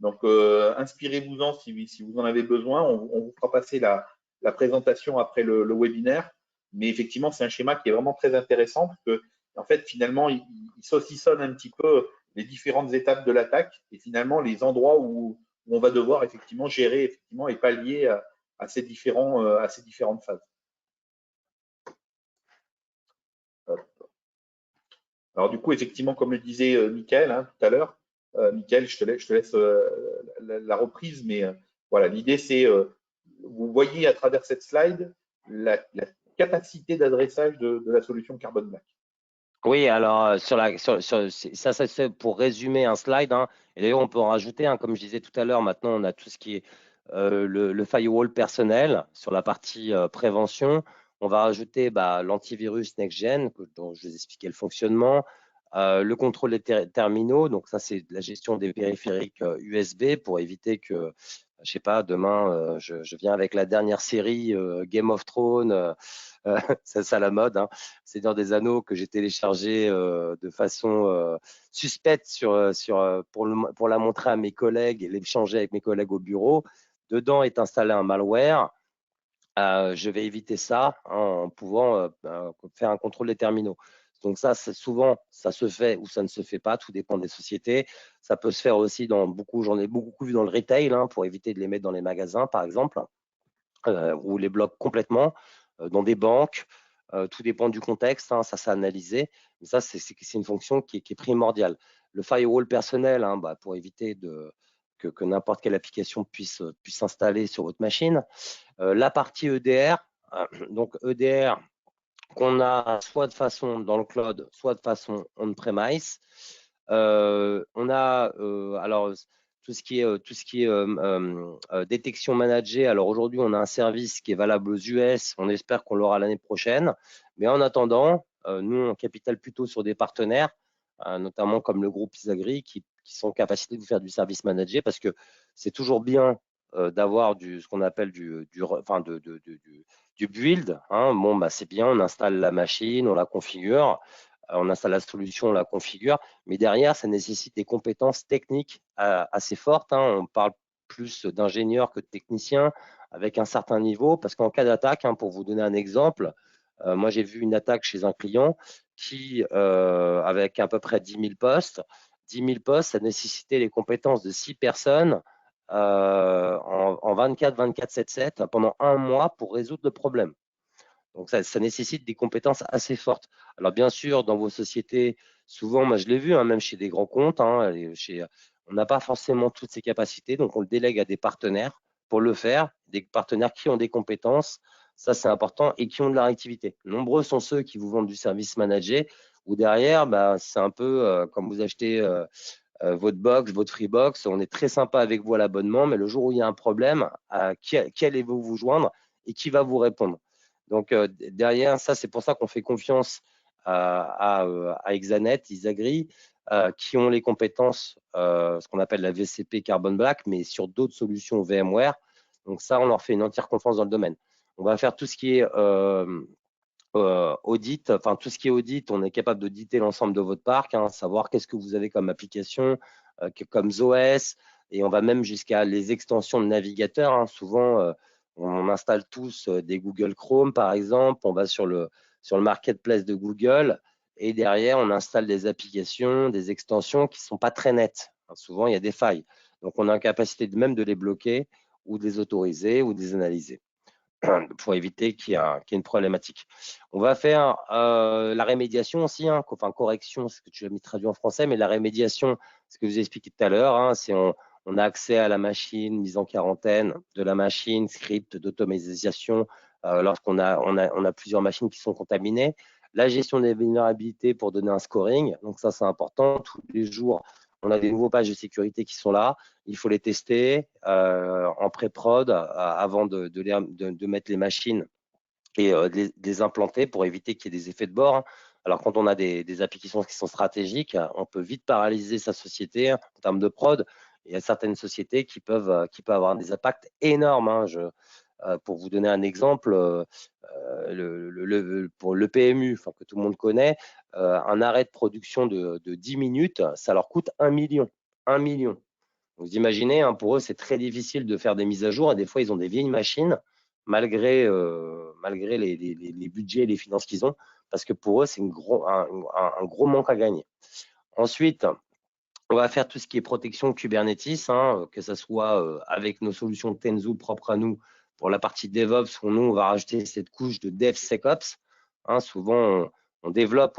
Donc, inspirez-vous-en si vous en avez besoin. On vous fera passer la présentation après le webinaire. Mais effectivement, c'est un schéma qui est vraiment très intéressant parce que, en fait, finalement, il saucissonne un petit peu les différentes étapes de l'attaque et finalement les endroits où on va devoir effectivement gérer effectivement et pallier à ces différentes phases. Alors du coup, effectivement, comme le disait Michael tout à l'heure, Michael, je te laisse la reprise, mais voilà, l'idée c'est, vous voyez à travers cette slide la capacité d'adressage de la solution Carbon Black. Oui, alors ça c'est pour résumer un slide. Hein. Et d'ailleurs, on peut en rajouter. Hein, comme je disais tout à l'heure, maintenant on a tout ce qui est le firewall personnel sur la partie prévention. On va rajouter l'antivirus next-gen dont je vous expliquais le fonctionnement, le contrôle des terminaux. Donc ça c'est la gestion des périphériques USB pour éviter que, je sais pas, demain je viens avec la dernière série Game of Thrones. C'est ça la mode, hein. Seigneur des Anneaux que j'ai téléchargé de façon suspecte pour la montrer à mes collègues et l'échanger avec mes collègues au bureau. Dedans est installé un malware. Je vais éviter ça en pouvant faire un contrôle des terminaux. Donc ça, souvent, ça se fait ou ça ne se fait pas, tout dépend des sociétés. Ça peut se faire aussi j'en ai beaucoup vu dans le retail, hein, pour éviter de les mettre dans les magasins, par exemple, ou les bloquent complètement, dans des banques. Tout dépend du contexte, hein, ça s'est analysé. Mais ça, c'est une fonction qui est primordiale. Le firewall personnel, hein, pour éviter que n'importe quelle application puisse s'installer sur votre machine. La partie EDR, donc EDR qu'on a soit de façon dans le cloud, soit de façon on-premise. On a alors tout ce qui est détection managée. Alors aujourd'hui, on a un service qui est valable aux US. On espère qu'on l'aura l'année prochaine. Mais en attendant, nous, on capitale plutôt sur des partenaires, notamment comme le groupe Isagri, qui sont en capacité de vous faire du service managé parce que c'est toujours bien d'avoir ce qu'on appelle du build. Hein. Bon, c'est bien, on installe la machine, on la configure, on installe la solution, on la configure, mais derrière, ça nécessite des compétences techniques assez fortes. Hein. On parle plus d'ingénieurs que de techniciens avec un certain niveau, parce qu'en cas d'attaque, hein, pour vous donner un exemple, moi j'ai vu une attaque chez un client qui, avec à peu près 10 000 postes, 10 000 postes, ça nécessitait les compétences de 6 personnes en 24, 24, 7, 7 pendant un mois pour résoudre le problème. Donc, ça nécessite des compétences assez fortes. Alors, bien sûr, dans vos sociétés, souvent, moi, je l'ai vu, hein, même chez des grands comptes, hein, on n'a pas forcément toutes ces capacités, donc on le délègue à des partenaires pour le faire, des partenaires qui ont des compétences, ça c'est important, et qui ont de la réactivité. Nombreux sont ceux qui vous vendent du service managé, où derrière, c'est un peu comme vous achetez votre box, votre Freebox, on est très sympa avec vous à l'abonnement, mais le jour où il y a un problème, qui allez-vous vous joindre et qui va vous répondre? Donc derrière, ça, c'est pour ça qu'on fait confiance à Exanet, Isagri, qui ont les compétences, ce qu'on appelle la VCP Carbon Black, mais sur d'autres solutions VMware. Donc ça, on leur fait une entière confiance dans le domaine. On va faire tout ce qui est audit, enfin tout ce qui est audit, on est capable d'auditer l'ensemble de votre parc, hein, savoir qu'est-ce que vous avez comme application, comme OS, et on va même jusqu'à les extensions de navigateurs. Hein. Souvent, on installe tous des Google Chrome, par exemple, on va sur le marketplace de Google, et derrière, on installe des applications, des extensions qui ne sont pas très nettes. Hein, souvent, il y a des failles. Donc, on a la capacité même de les bloquer ou de les autoriser ou de les analyser. pour éviter qu'il y ait une problématique. On va faire la rémédiation aussi, hein, enfin correction, c'est ce que tu as mis traduit en français, mais la rémédiation, ce que je vous ai expliqué tout à l'heure, hein, c'est on a accès à la machine, mise en quarantaine de la machine, script d'automatisation lorsqu'on a plusieurs machines qui sont contaminées. La gestion des vulnérabilités pour donner un scoring, donc ça c'est important. Tous les jours, on a des nouveaux pages de sécurité qui sont là. Il faut les tester en pré-prod avant de mettre les machines et de les implanter pour éviter qu'il y ait des effets de bord, hein. Alors, quand on a des applications qui sont stratégiques, on peut vite paralyser sa société en termes de prod. Il y a certaines sociétés qui peuvent avoir des impacts énormes, hein. Pour vous donner un exemple, pour le PMU, enfin, que tout le monde connaît, un arrêt de production de 10 minutes, ça leur coûte 1 million. 1 million. Vous imaginez, hein, pour eux, c'est très difficile de faire des mises à jour et des fois, ils ont des vieilles machines malgré les budgets et les finances qu'ils ont, parce que pour eux, c'est un gros manque à gagner. Ensuite, on va faire tout ce qui est protection Kubernetes, hein, que ce soit avec nos solutions Tenzu propres à nous pour la partie DevOps, où nous, on va rajouter cette couche de DevSecOps. Hein, souvent, on développe,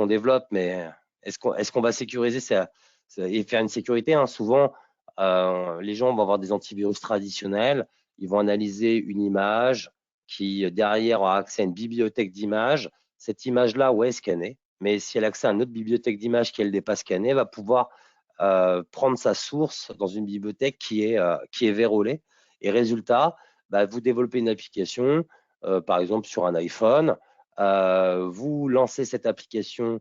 mais est-ce qu'on va sécuriser ça et faire une sécurité, hein? Souvent, les gens vont avoir des antivirus traditionnels, ils vont analyser une image qui, derrière, aura accès à une bibliothèque d'images. Cette image-là, ouais, est scannée, mais si elle a accès à une autre bibliothèque d'images qui, elle, n'est pas scannée, elle va pouvoir prendre sa source dans une bibliothèque qui est vérolée. Et résultat, bah, vous développez une application, par exemple sur un iPhone, vous lancez cette application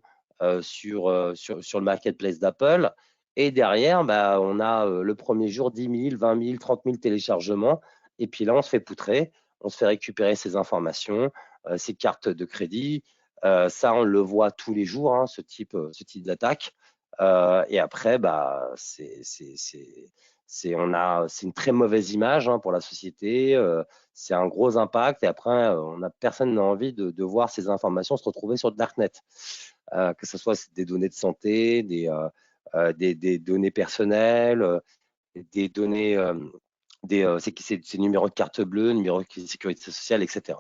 sur le marketplace d'Apple, et derrière, bah, on a le premier jour 10 000, 20 000, 30 000 téléchargements, et puis là, on se fait poutrer, on se fait récupérer ces informations, ces cartes de crédit. Ça, on le voit tous les jours, hein, ce type d'attaque. Et après, bah, c'est une très mauvaise image, hein, pour la société. C'est un gros impact. Et après, personne n'a envie de voir ces informations se retrouver sur le darknet, que ce soit des données de santé, des données personnelles, des données, ces numéros de carte bleue, numéros de sécurité sociale, etc.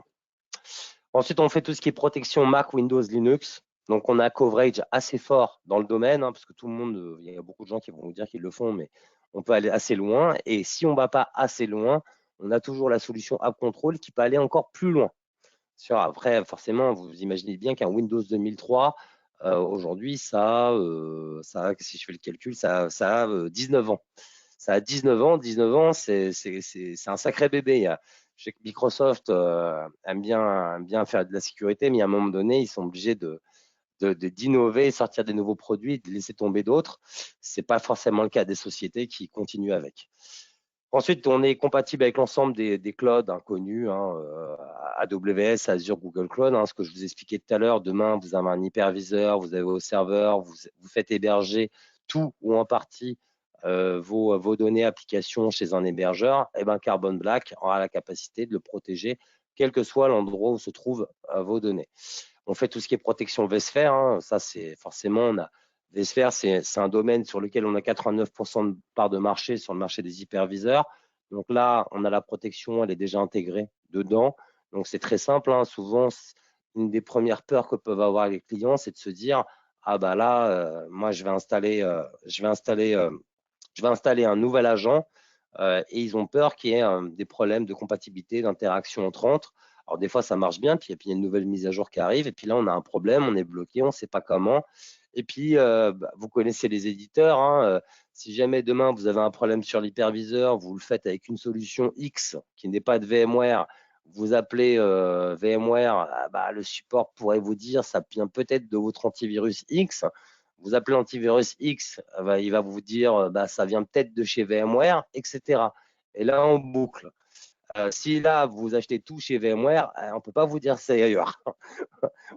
Ensuite, on fait tout ce qui est protection Mac, Windows, Linux. Donc, on a un coverage assez fort dans le domaine, hein, parce que tout le monde, il y a beaucoup de gens qui vont vous dire qu'ils le font, mais on peut aller assez loin. Et si on ne va pas assez loin, on a toujours la solution App Control qui peut aller encore plus loin. Après, forcément, vous imaginez bien qu'un Windows 2003, aujourd'hui, ça, si je fais le calcul, ça a 19 ans. Ça a 19 ans. 19 ans, c'est un sacré bébé. Je sais que Microsoft aime bien faire de la sécurité, mais à un moment donné, ils sont obligés d'innover, sortir des nouveaux produits, de laisser tomber d'autres. Ce n'est pas forcément le cas des sociétés qui continuent avec. Ensuite, on est compatible avec l'ensemble des clouds inconnus, hein, AWS, Azure, Google Cloud, hein, ce que je vous expliquais tout à l'heure. Demain, vous avez un hyperviseur, vous avez vos serveurs, vous faites héberger tout ou en partie vos données applications chez un hébergeur. Et ben, Carbon Black aura la capacité de le protéger, quel que soit l'endroit où se trouvent vos données. On fait tout ce qui est protection vSphere, hein. Ça, c'est forcément, vSphere, c'est un domaine sur lequel on a 89% de part de marché sur le marché des hyperviseurs. Donc là, on a la protection, elle est déjà intégrée dedans. Donc c'est très simple, hein. Souvent, une des premières peurs que peuvent avoir les clients, c'est de se dire, ah bah là, moi je vais installer un nouvel agent, et ils ont peur qu'il y ait des problèmes de compatibilité, d'interaction entre. Alors des fois ça marche bien, puis il y a une nouvelle mise à jour qui arrive, et puis là on a un problème, on est bloqué, on ne sait pas comment. Et puis vous connaissez les éditeurs, hein, si jamais demain vous avez un problème sur l'hyperviseur, vous le faites avec une solution X qui n'est pas de VMware, vous appelez VMware, bah, le support pourrait vous dire ça vient peut-être de votre antivirus X. Vous appelez l'antivirus X, il va vous dire bah, ça vient peut-être de chez VMware, etc. Et là, on boucle. Si là, vous achetez tout chez VMware, on ne peut pas vous dire c'est ailleurs.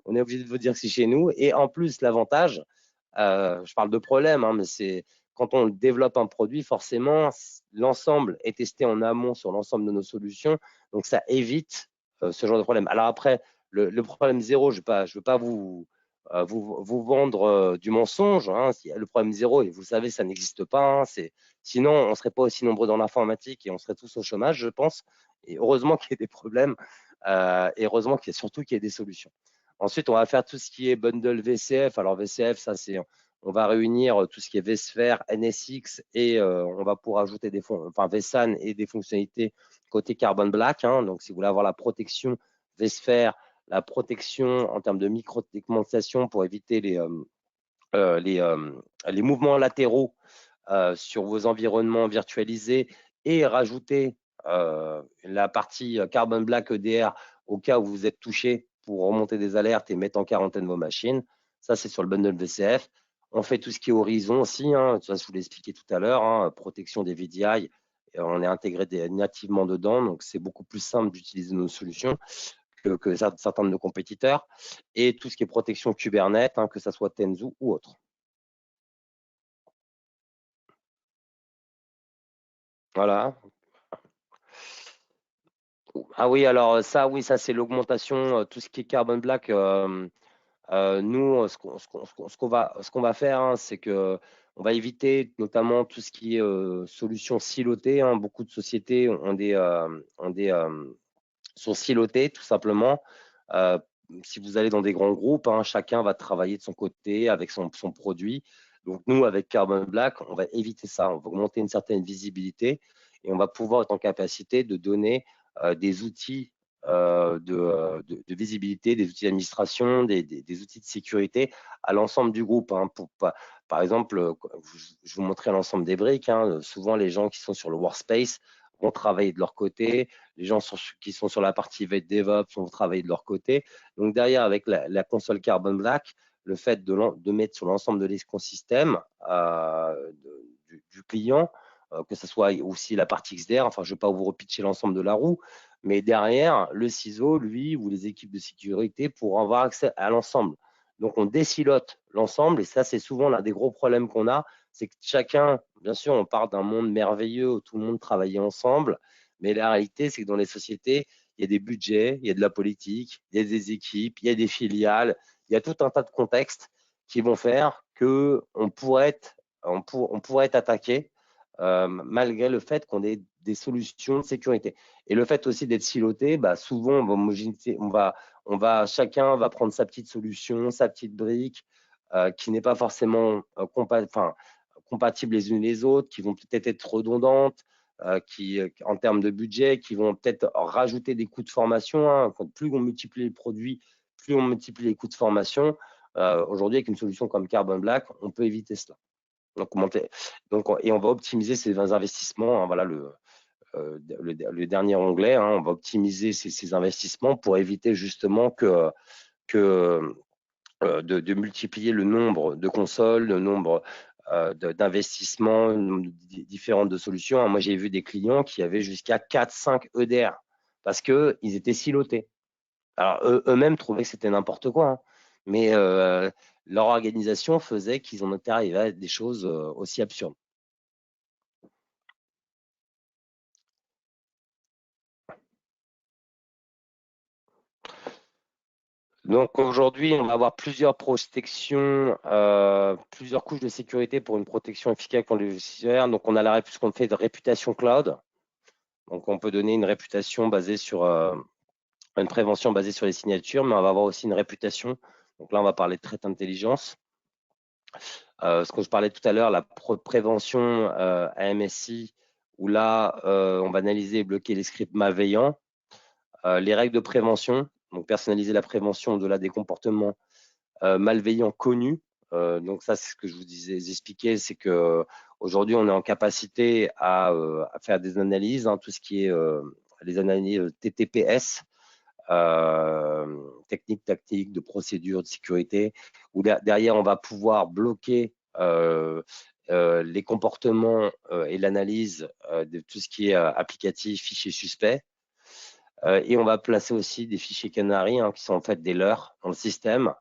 On est obligé de vous dire que c'est chez nous. Et en plus, l'avantage, je parle de problème, hein, mais c'est quand on développe un produit, forcément, l'ensemble est testé en amont sur l'ensemble de nos solutions. Donc, ça évite ce genre de problème. Alors après, le problème zéro, je ne veux pas vous vendre du mensonge, hein. Le problème zéro, et vous savez, ça n'existe pas, hein. Sinon, on ne serait pas aussi nombreux dans l'informatique et on serait tous au chômage, je pense. Et heureusement qu'il y ait des problèmes Et heureusement surtout qu'il y ait des solutions. Ensuite, on va faire tout ce qui est bundle VCF. Alors VCF, ça c'est, on va réunir tout ce qui est vSphere, NSX et on va pouvoir ajouter vSAN et des fonctionnalités côté Carbon Black. Donc, si vous voulez avoir la protection vSphere, la protection en termes de micro-segmentation pour éviter les mouvements latéraux sur vos environnements virtualisés et rajouter la partie Carbon Black EDR au cas où vous êtes touché pour remonter des alertes et mettre en quarantaine vos machines. Ça, c'est sur le bundle VCF. On fait tout ce qui est Horizon aussi. Ça, je vous l'ai expliqué tout à l'heure. Protection des VDI. On est intégré nativement dedans. Donc, c'est beaucoup plus simple d'utiliser nos solutions que certains de nos compétiteurs. Et tout ce qui est protection Kubernetes, que ce soit Tenzu ou autre. Voilà. Ah oui, alors ça, oui, ça c'est l'augmentation, tout ce qui est Carbon Black. Nous, ce qu'on va faire, c'est que on va éviter notamment tout ce qui est solutions silotées. Beaucoup de sociétés sont silotées, tout simplement. Si vous allez dans des grands groupes, chacun va travailler de son côté avec son produit. Donc nous, avec Carbon Black, on va éviter ça. On va augmenter une certaine visibilité et on va pouvoir être en capacité de donner des outils de visibilité, des outils d'administration, des outils de sécurité à l'ensemble du groupe. Par exemple, je vous montrais l'ensemble des briques. Souvent, les gens qui sont sur le workspace vont travailler de leur côté. Les gens qui sont sur la partie DevOps vont travailler de leur côté. Donc, derrière, avec la console Carbon Black, le fait de mettre sur l'ensemble de l'écosystème du client, que ce soit aussi la partie XDR, enfin, je ne vais pas vous repitcher l'ensemble de la roue, mais derrière, le CISO, lui, ou les équipes de sécurité pourront avoir accès à l'ensemble. Donc, on désilote l'ensemble, et ça, c'est souvent l'un des gros problèmes qu'on a, c'est que chacun, bien sûr, on parle d'un monde merveilleux où tout le monde travaille ensemble, mais la réalité, c'est que dans les sociétés, il y a des budgets, il y a de la politique, il y a des équipes, il y a des filiales, il y a tout un tas de contextes qui vont faire qu'on pourrait être attaqué malgré le fait qu'on ait des solutions de sécurité. Et le fait aussi d'être siloté, souvent, chacun va prendre sa petite solution, sa petite brique, qui n'est pas forcément compatible les unes les autres, qui vont peut-être être redondantes, qui, en termes de budget, qui vont peut-être rajouter des coûts de formation. Plus on multiplie les produits, plus on multiplie les coûts de formation. Aujourd'hui, avec une solution comme Carbon Black, on peut éviter cela. Et on va optimiser ces investissements. Voilà le dernier onglet. On va optimiser ces investissements pour éviter justement de multiplier le nombre de consoles, le nombre d'investissements, le nombre différentes de solutions. Moi, j'ai vu des clients qui avaient jusqu'à 4-5 EDR parce qu'ils étaient silotés. Alors, eux-mêmes trouvaient que c'était n'importe quoi, mais leur organisation faisait qu'ils en étaient arrivés à des choses aussi absurdes. Donc aujourd'hui, on va avoir plusieurs protections, plusieurs couches de sécurité pour une protection efficace contre les cyber. Donc on a ce qu'on fait de réputation cloud. Donc on peut donner une réputation basée sur une prévention basée sur les signatures, mais on va avoir aussi une réputation. Donc là, on va parler de threat intelligence. Ce que je parlais tout à l'heure, la prévention AMSI, où là, on va analyser et bloquer les scripts malveillants. Les règles de prévention, donc personnaliser la prévention au-delà des comportements malveillants connus. Donc ça, c'est ce que je vous expliquais, c'est que aujourd'hui, on est en capacité à faire des analyses, tout ce qui est les analyses TTPS, technique, tactique, de procédure, de sécurité, où derrière, on va pouvoir bloquer les comportements et l'analyse de tout ce qui est applicatif, fichier suspect. Et on va placer aussi des fichiers canaries qui sont en fait des leurres dans le système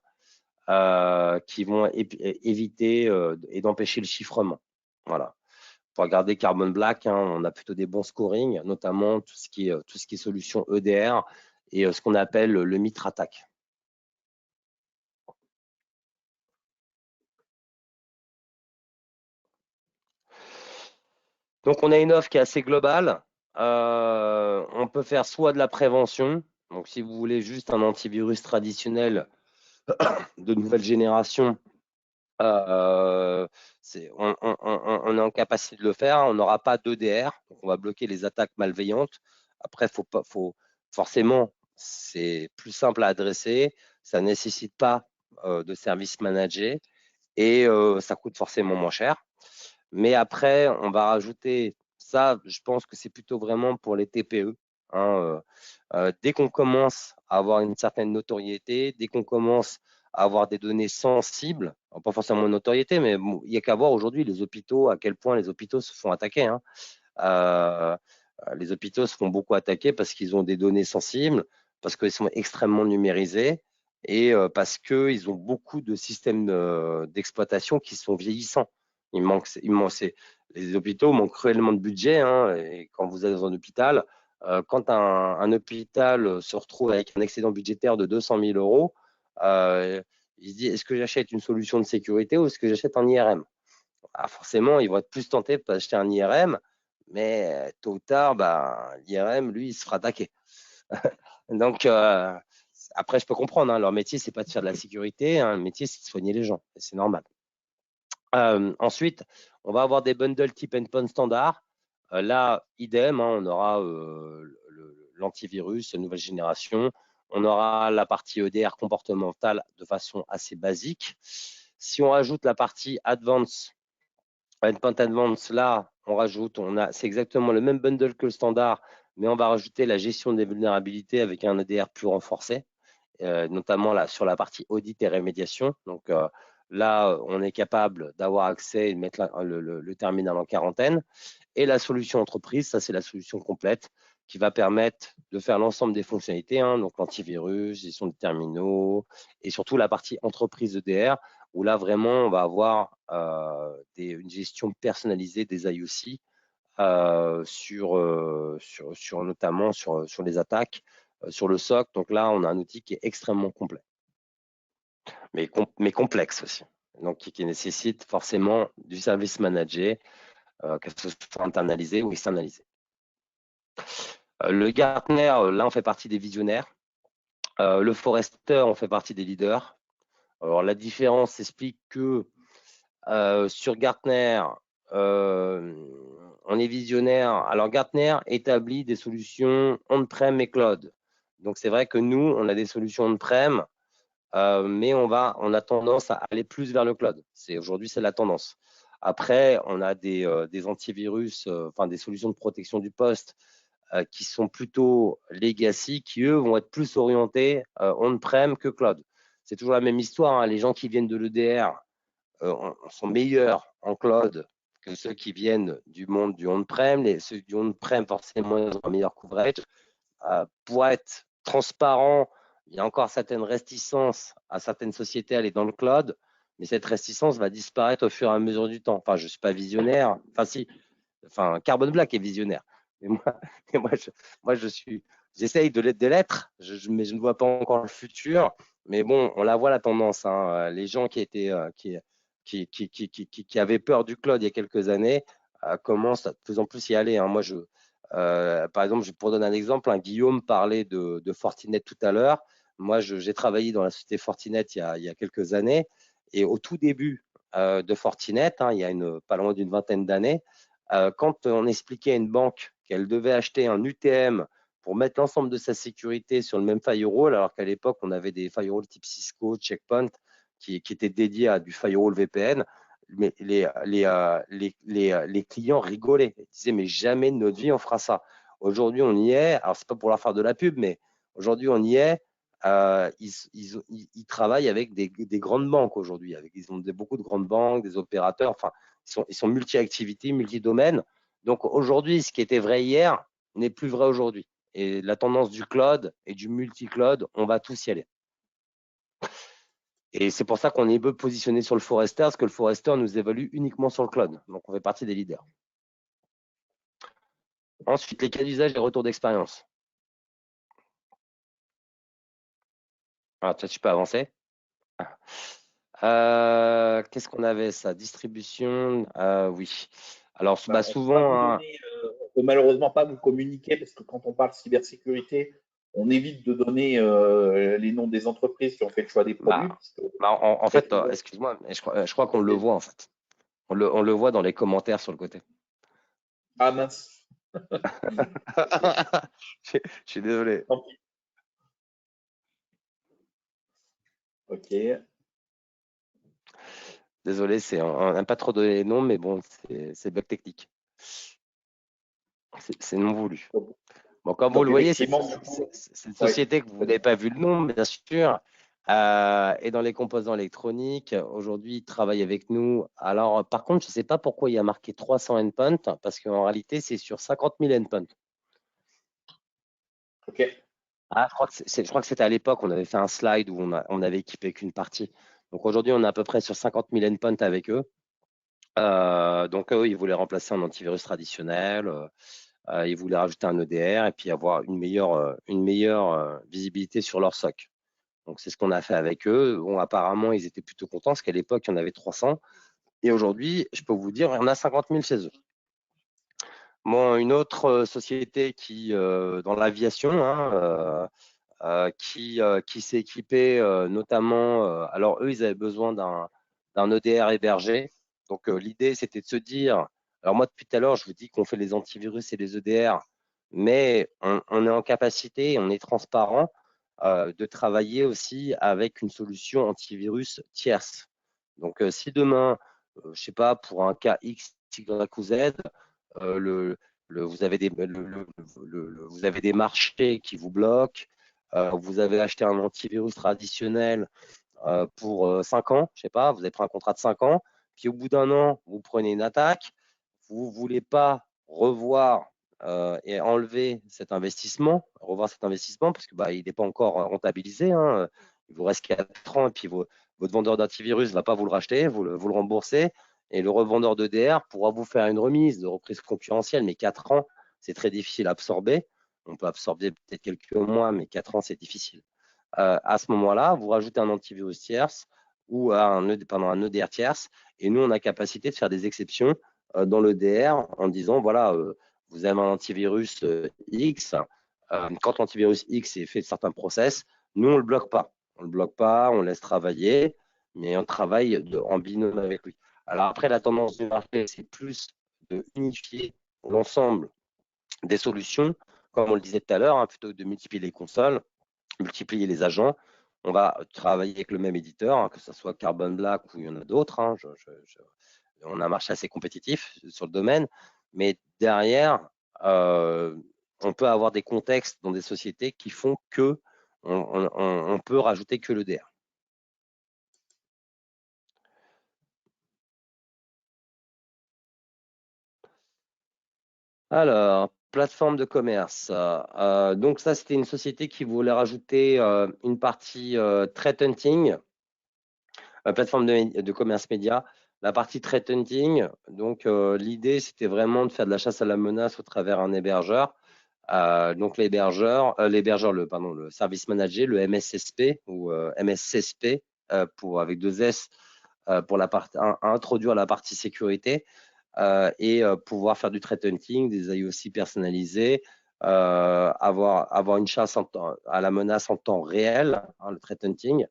qui vont éviter et d'empêcher le chiffrement. Voilà. Pour regarder Carbon Black, on a plutôt des bons scoring, notamment tout ce qui est solution EDR et ce qu'on appelle le mitre attaque. Donc, on a une offre qui est assez globale. On peut faire soit de la prévention, Donc, si vous voulez juste un antivirus traditionnel de nouvelle génération, on est en capacité de le faire. On n'aura pas d'EDR, donc on va bloquer les attaques malveillantes. Après, forcément, c'est plus simple à adresser. Ça ne nécessite pas de service managé et ça coûte forcément moins cher. Mais après, on va rajouter ça, je pense que c'est plutôt vraiment pour les TPE. Hein, dès qu'on commence à avoir une certaine notoriété, dès qu'on commence à avoir des données sensibles, pas forcément une notoriété, mais bon, il n'y a qu'à voir aujourd'hui les hôpitaux, à quel point les hôpitaux se font attaquer. Hein. Euh, les hôpitaux se font beaucoup attaquer parce qu'ils ont des données sensibles, parce qu'ils sont extrêmement numérisés et parce qu'ils ont beaucoup de systèmes d'exploitation qui sont vieillissants. Les hôpitaux manquent cruellement de budget. Hein, et quand vous êtes dans un hôpital, quand un hôpital se retrouve avec un excédent budgétaire de 200 000 euros, il se dit est-ce que j'achète une solution de sécurité ou est-ce que j'achète un IRM? Ah, forcément, ils vont être plus tentés d'acheter un IRM, mais tôt ou tard, l'IRM, lui, il se fera attaquer. Donc, après, je peux comprendre, hein, leur métier, c'est pas de faire de la sécurité, hein, le métier, c'est de soigner les gens, c'est normal. Ensuite, on va avoir des bundles type endpoint standard. Là, idem, hein, on aura l'antivirus, nouvelle génération. On aura la partie EDR comportementale de façon assez basique. Si on rajoute la partie advanced, endpoint advanced, là, c'est exactement le même bundle que le standard, mais on va rajouter la gestion des vulnérabilités avec un EDR plus renforcé, notamment là, sur la partie audit et rémédiation. Donc, là, on est capable d'avoir accès et de mettre le terminal en quarantaine. Et la solution entreprise, ça, c'est la solution complète qui va permettre de faire l'ensemble des fonctionnalités, hein, donc l'antivirus, gestion de terminaux et surtout la partie entreprise EDR, où là, vraiment, on va avoir une gestion personnalisée des IOC notamment sur les attaques, sur le SOC. Donc là, on a un outil qui est extrêmement complet, mais complexe aussi. Donc, qui nécessite forcément du service managé, que ce soit internalisé ou externalisé. Le Gartner, là, on fait partie des visionnaires. Le Forrester, on fait partie des leaders. Alors, la différence explique que sur Gartner, on est visionnaire. Alors, Gartner établit des solutions on-prem et cloud. Donc, c'est vrai que nous, on a des solutions on-prem, mais on a tendance à aller plus vers le cloud. Aujourd'hui, c'est la tendance. Après, on a des antivirus, enfin des solutions de protection du poste qui sont plutôt legacy, qui eux vont être plus orientés on-prem que cloud. C'est toujours la même histoire. Hein. Les gens qui viennent de l'EDR sont meilleurs en cloud que ceux qui viennent du monde du on-prem. Ceux du on-prem, forcément, ils ont un meilleur coverage. Pour être transparent, il y a encore certaines réticences à certaines sociétés à aller dans le cloud, mais cette réticence va disparaître au fur et à mesure du temps. Enfin, je ne suis pas visionnaire. Enfin, si. Enfin, Carbon Black est visionnaire. Mais j'essaye de l'être, mais je ne vois pas encore le futur. Mais bon, on la voit la tendance. Hein. Les gens qui avaient peur du cloud il y a quelques années commencent de plus en plus y aller. Hein. Moi, par exemple, pour donner un exemple, Guillaume parlait de Fortinet tout à l'heure. Moi, j'ai travaillé dans la société Fortinet il y a quelques années. Et au tout début de Fortinet, hein, il y a pas loin d'une vingtaine d'années, quand on expliquait à une banque qu'elle devait acheter un UTM pour mettre l'ensemble de sa sécurité sur le même firewall, alors qu'à l'époque, on avait des firewalls type Cisco, Checkpoint, qui étaient dédiés à du firewall VPN, mais les clients rigolaient. Ils disaient, mais jamais de notre vie, on fera ça. Aujourd'hui, on y est. Alors, c'est pas pour leur faire de la pub, mais aujourd'hui, on y est. Ils travaillent avec des grandes banques aujourd'hui. Ils ont beaucoup de grandes banques, des opérateurs. Enfin, ils sont multi-activités, multi-domaines. Donc aujourd'hui, ce qui était vrai hier n'est plus vrai aujourd'hui. Et la tendance du cloud et du multi-cloud, on va tous y aller. Et c'est pour ça qu'on est peu positionné sur le Forrester, parce que le Forrester nous évalue uniquement sur le cloud. Donc on fait partie des leaders. Ensuite, les cas d'usage et retours d'expérience. Alors, tu peux avancer. Qu'est-ce qu'on avait ça? Distribution, oui. Alors, souvent. On peut malheureusement pas vous communiquer parce que quand on parle cybersécurité, on évite de donner les noms des entreprises qui ont fait le choix des produits. Bah, en fait, excuse-moi, mais je crois qu'on le voit en fait. On le voit dans les commentaires sur le côté. Ah mince, Je suis désolé. tant pis. Ok. Désolé, on n'a pas trop donné les noms, mais bon, c'est bug technique. C'est non voulu. Bon, comme vous Donc le voyez, cette effectivement, du coup, ouais. société que vous n'avez pas vu le nom, bien sûr, est dans les composants électroniques. Aujourd'hui, il travaille avec nous. Alors, par contre, je ne sais pas pourquoi il y a marqué 300 endpoints, parce qu'en réalité, c'est sur 50 000 endpoints. Ok. Ah, je crois que c'était à l'époque, on avait fait un slide où on avait équipé qu'une partie. Donc aujourd'hui, on est à peu près sur 50 000 endpoints avec eux. Donc eux, ils voulaient remplacer un antivirus traditionnel. Ils voulaient rajouter un EDR et puis avoir une meilleure visibilité sur leur SOC. Donc c'est ce qu'on a fait avec eux. Bon, apparemment, ils étaient plutôt contents parce qu'à l'époque, il y en avait 300. Et aujourd'hui, je peux vous dire, il y en a 50 000 chez eux. Bon, une autre société qui, dans l'aviation, hein, qui s'est équipé notamment, alors eux, ils avaient besoin d'un EDR hébergé. Donc l'idée, c'était de se dire, alors moi depuis tout à l'heure, je vous dis qu'on fait les antivirus et les EDR, mais on est en capacité, on est transparent de travailler aussi avec une solution antivirus tierce. Donc si demain, je ne sais pas, pour un cas X, Y ou Z, vous avez vous avez des marchés qui vous bloquent, vous avez acheté un antivirus traditionnel pour 5 ans, je sais pas, vous avez pris un contrat de 5 ans, puis au bout d'un an, vous prenez une attaque, vous ne voulez pas revoir et enlever cet investissement, parce que il n'est pas encore rentabilisé, hein. Il vous reste 4 ans et puis votre vendeur d'antivirus ne va pas vous le racheter, vous le remboursez, et le revendeur de DR pourra vous faire une remise de reprise concurrentielle, mais 4 ans, c'est très difficile à absorber. On peut absorber peut-être quelques mois, mais 4 ans, c'est difficile. À ce moment-là, vous rajoutez un antivirus tierce ou un EDR tierce, et nous, on a capacité de faire des exceptions dans l'EDR en disant, voilà, vous avez un antivirus X, quand l'antivirus X est fait de certains process, nous, on ne le bloque pas. On ne le bloque pas, on laisse travailler, mais on travaille en binôme avec lui. Alors après, la tendance du marché, c'est plus de unifier l'ensemble des solutions, comme on le disait tout à l'heure, hein, plutôt que de multiplier les consoles, multiplier les agents. On va travailler avec le même éditeur, hein, que ce soit Carbon Black ou il y en a d'autres. Hein, on a un marché assez compétitif sur le domaine, mais derrière, on peut avoir des contextes dans des sociétés qui font que on peut rajouter que l'EDR. Alors, plateforme de commerce. Donc ça, c'était une société qui voulait rajouter une partie threat hunting, plateforme de commerce média. La partie threat hunting, donc l'idée, c'était vraiment de faire de la chasse à la menace au travers un hébergeur. Donc l'hébergeur, le service manager, le MSSP ou MSSP avec 2 S pour introduire la partie sécurité et pouvoir faire du threat hunting, des IOC personnalisés, avoir une chasse à la menace en temps réel, hein, le threat hunting,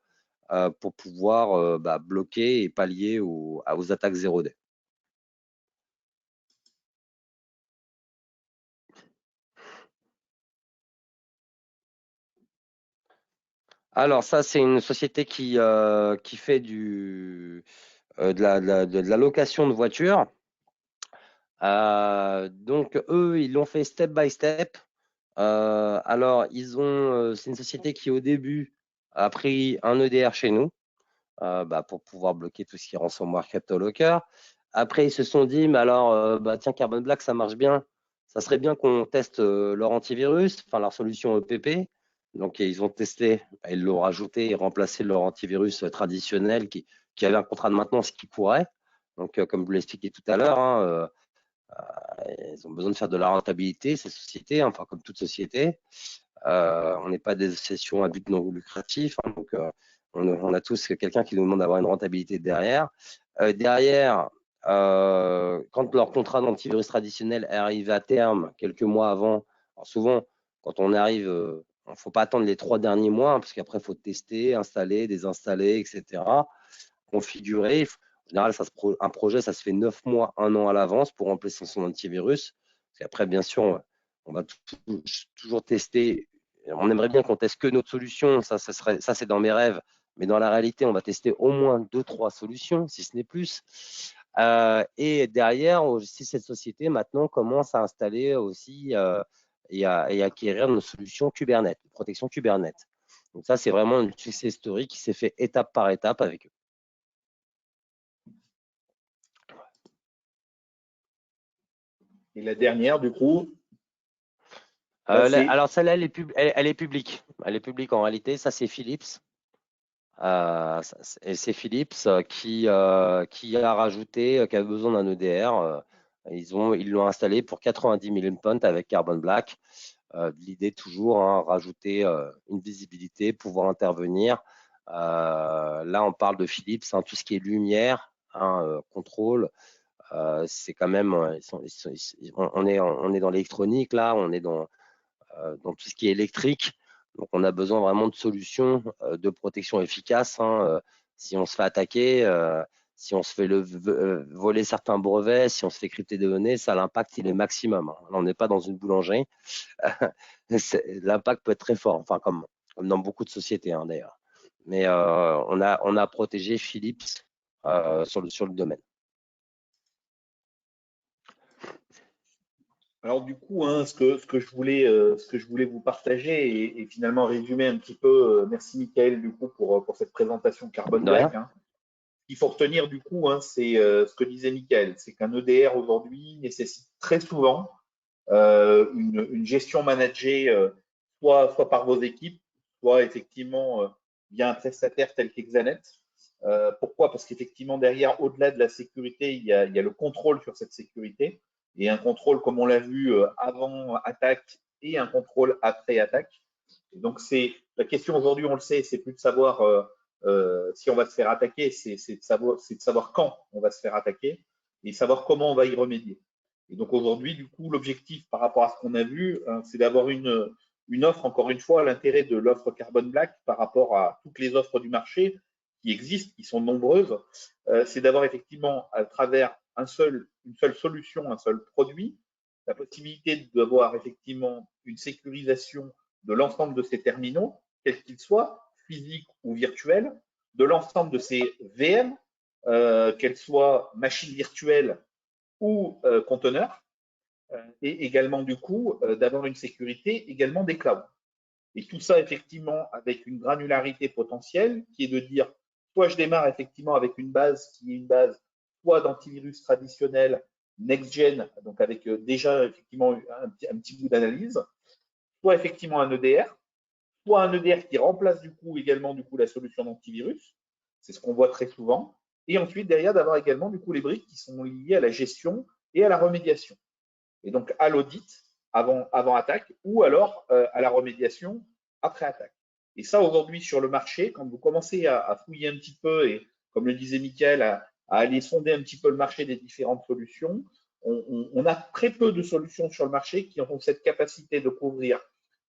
pour pouvoir bloquer et pallier aux attaques 0D. Alors ça, c'est une société qui fait de la location de voitures. Donc eux, ils l'ont fait step by step. Alors c'est une société qui au début a pris un EDR chez nous pour pouvoir bloquer tout ce qui est ransomware CryptoLocker. Après, ils se sont dit, mais alors, tiens, Carbon Black, ça marche bien. Ça serait bien qu'on teste leur antivirus, enfin leur solution EPP. Donc, ils ont testé, ils l'ont rajouté et remplacé leur antivirus traditionnel qui avait un contrat de maintenance qui courait. Donc, comme je vous l'ai expliqué tout à l'heure, hein, ils ont besoin de faire de la rentabilité, ces sociétés, hein, enfin, comme toute société. On n'est pas des associations à but non lucratif, hein, donc on a tous quelqu'un qui nous demande d'avoir une rentabilité derrière. Derrière, quand leur contrat d'antivirus traditionnel arrive à terme, quelques mois avant, alors souvent, quand on arrive Il ne faut pas attendre les 3 derniers mois, hein, parce qu'après, il faut tester, installer, désinstaller, etc. Configurer. En général, un projet, ça se fait 9 mois, 1 an à l'avance pour remplacer son antivirus. Parce qu'après, bien sûr, on va toujours tester. On aimerait bien qu'on teste que notre solution. Ça c'est dans mes rêves. Mais dans la réalité, on va tester au moins 2-3 solutions, si ce n'est plus. Et derrière, si cette société maintenant commence à installer aussi et à acquérir nos solutions Kubernetes, protection Kubernetes. Donc ça, c'est vraiment une success story qui s'est fait étape par étape avec eux. Et la dernière, du coup, alors celle-là, elle est publique. Elle est publique en réalité. Ça, c'est Philips. Et c'est Philips qui a rajouté, qui a besoin d'un EDR. Ils l'ont installé pour 90 000 endpoints avec Carbon Black. L'idée toujours, hein, rajouter une visibilité, pouvoir intervenir. Là, on parle de Philips, hein, tout ce qui est lumière, hein, contrôle. C'est quand même, on est dans l'électronique là, on est dans tout ce qui est électrique. Donc, on a besoin vraiment de solutions de protection efficaces. Hein, si on se fait attaquer, si on se fait voler certains brevets, si on se fait crypter des données, ça, l'impact, il est maximum. Hein. Là, on n'est pas dans une boulangerie. L'impact peut être très fort, enfin, comme dans beaucoup de sociétés, hein, d'ailleurs. Mais on a protégé Philips sur le domaine. alors du coup, hein, ce que je voulais vous partager et finalement résumer un petit peu, merci Michael du coup pour cette présentation Carbon De rien. Black. Hein. Ce qu'il faut retenir du coup, hein, c'est ce que disait Michael, c'est qu'un EDR aujourd'hui nécessite très souvent une gestion managée soit par vos équipes, soit effectivement via un prestataire tel qu'Exanet. Pourquoi? Parce qu'effectivement, derrière, au-delà de la sécurité, il y a le contrôle sur cette sécurité. Et un contrôle, comme on l'a vu, avant attaque et un contrôle après attaque. Et donc, c'est la question aujourd'hui, on le sait, c'est plus de savoir si on va se faire attaquer, c'est de savoir quand on va se faire attaquer et savoir comment on va y remédier. Et donc aujourd'hui, du coup, l'objectif par rapport à ce qu'on a vu, c'est d'avoir une offre, encore une fois, l'intérêt de l'offre Carbon Black par rapport à toutes les offres du marché qui existent, qui sont nombreuses, c'est d'avoir effectivement, à travers une seule solution, un seul produit, la possibilité d'avoir effectivement une sécurisation de l'ensemble de ces terminaux, quels qu'ils soient, physiques ou virtuels, de l'ensemble de ces VM, qu'elles soient machines virtuelles ou conteneurs, et également du coup d'avoir une sécurité également des clouds. Et tout ça effectivement avec une granularité potentielle qui est de dire soit je démarre effectivement avec une base qui est une base soit d'antivirus traditionnel next-gen, donc avec déjà effectivement un petit bout d'analyse, soit effectivement un EDR, soit un EDR qui remplace du coup également du coup la solution d'antivirus, c'est ce qu'on voit très souvent, et ensuite derrière d'avoir également du coup les briques qui sont liées à la gestion et à la remédiation. Et donc à l'audit avant attaque ou alors à la remédiation après attaque. Et ça, aujourd'hui, sur le marché, quand vous commencez à fouiller un petit peu et, comme le disait Mickaël, à aller sonder un petit peu le marché des différentes solutions, on a très peu de solutions sur le marché qui ont cette capacité de couvrir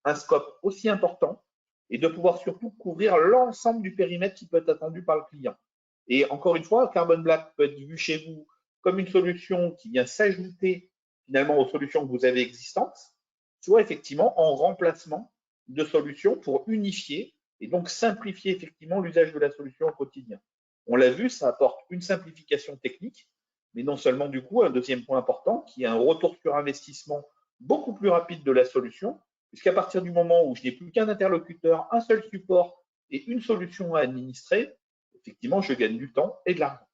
un scope aussi important et de pouvoir surtout couvrir l'ensemble du périmètre qui peut être attendu par le client. Et encore une fois, Carbon Black peut être vu chez vous comme une solution qui vient s'ajouter finalement aux solutions que vous avez existantes, soit effectivement en remplacement de solutions pour unifier et donc simplifier effectivement l'usage de la solution au quotidien. On l'a vu, ça apporte une simplification technique, mais non seulement du coup un deuxième point important qui est un retour sur investissement beaucoup plus rapide de la solution, puisqu'à partir du moment où je n'ai plus qu'un interlocuteur, un seul support et une solution à administrer, effectivement, je gagne du temps et de l'argent.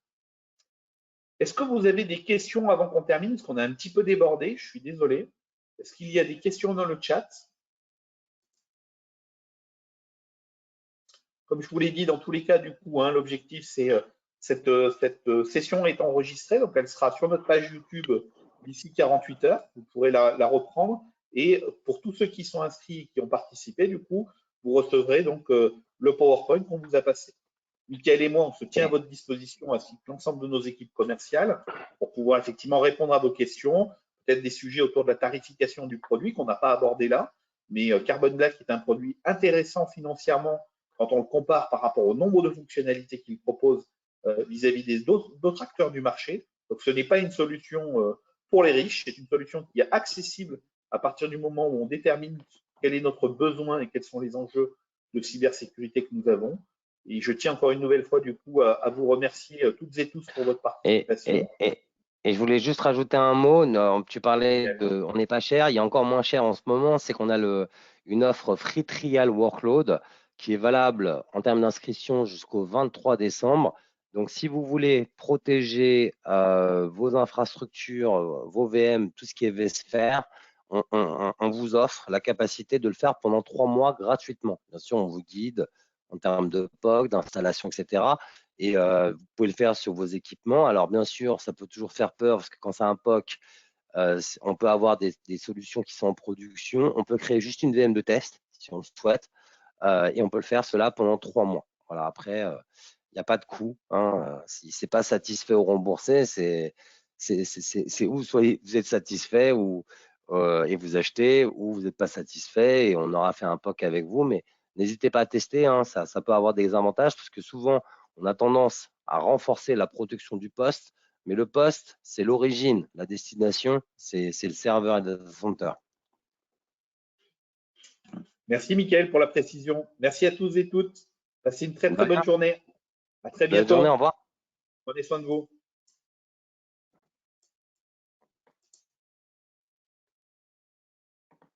Est-ce que vous avez des questions avant qu'on termine? Parce qu'on a un petit peu débordé, je suis désolé. Est-ce qu'il y a des questions dans le chat? Comme je vous l'ai dit, dans tous les cas, du coup, hein, l'objectif, c'est cette session est enregistrée, donc elle sera sur notre page YouTube d'ici 48 heures. Vous pourrez la reprendre. Et pour tous ceux qui sont inscrits et qui ont participé, du coup, vous recevrez donc le PowerPoint qu'on vous a passé. Michael et moi, on se tient à votre disposition ainsi que l'ensemble de nos équipes commerciales pour pouvoir effectivement répondre à vos questions, peut-être des sujets autour de la tarification du produit qu'on n'a pas abordé là, mais Carbon Black est un produit intéressant financièrement quand on le compare par rapport au nombre de fonctionnalités qu'il propose vis-à-vis d'autres acteurs du marché. Donc, ce n'est pas une solution pour les riches, c'est une solution qui est accessible à partir du moment où on détermine quel est notre besoin et quels sont les enjeux de cybersécurité que nous avons. Et je tiens encore une nouvelle fois, du coup, à vous remercier toutes et tous pour votre Et, participation. et je voulais juste rajouter un mot. Non, tu parlais Michael. de, on n'est pas cher. Il y a encore moins cher en ce moment, c'est qu'on a une offre Free Trial Workload qui est valable en termes d'inscription jusqu'au 23 décembre. Donc, si vous voulez protéger vos infrastructures, vos VM, tout ce qui est vSphere, on vous offre la capacité de le faire pendant 3 mois gratuitement. Bien sûr, on vous guide en termes de POC, d'installation, etc. Et vous pouvez le faire sur vos équipements. Alors, bien sûr, ça peut toujours faire peur parce que quand c'est un POC, on peut avoir des solutions qui sont en production. On peut créer juste une VM de test si on le souhaite. Et on peut le faire cela pendant 3 mois. Voilà, après, il n'y a pas de coût. Hein. Si ce n'est pas satisfait ou remboursé, c'est où soit vous êtes satisfait et vous achetez, ou vous n'êtes pas satisfait et on aura fait un POC avec vous. Mais n'hésitez pas à tester. Hein. Ça peut avoir des avantages parce que souvent, on a tendance à renforcer la protection du poste. Mais le poste, c'est l'origine. La destination, c'est le serveur et le data center. Merci, Mickaël, pour la précision. Merci à tous et toutes. Passez une très, très bonne journée. À très Bonne journée, au bientôt. revoir. Prenez soin de vous.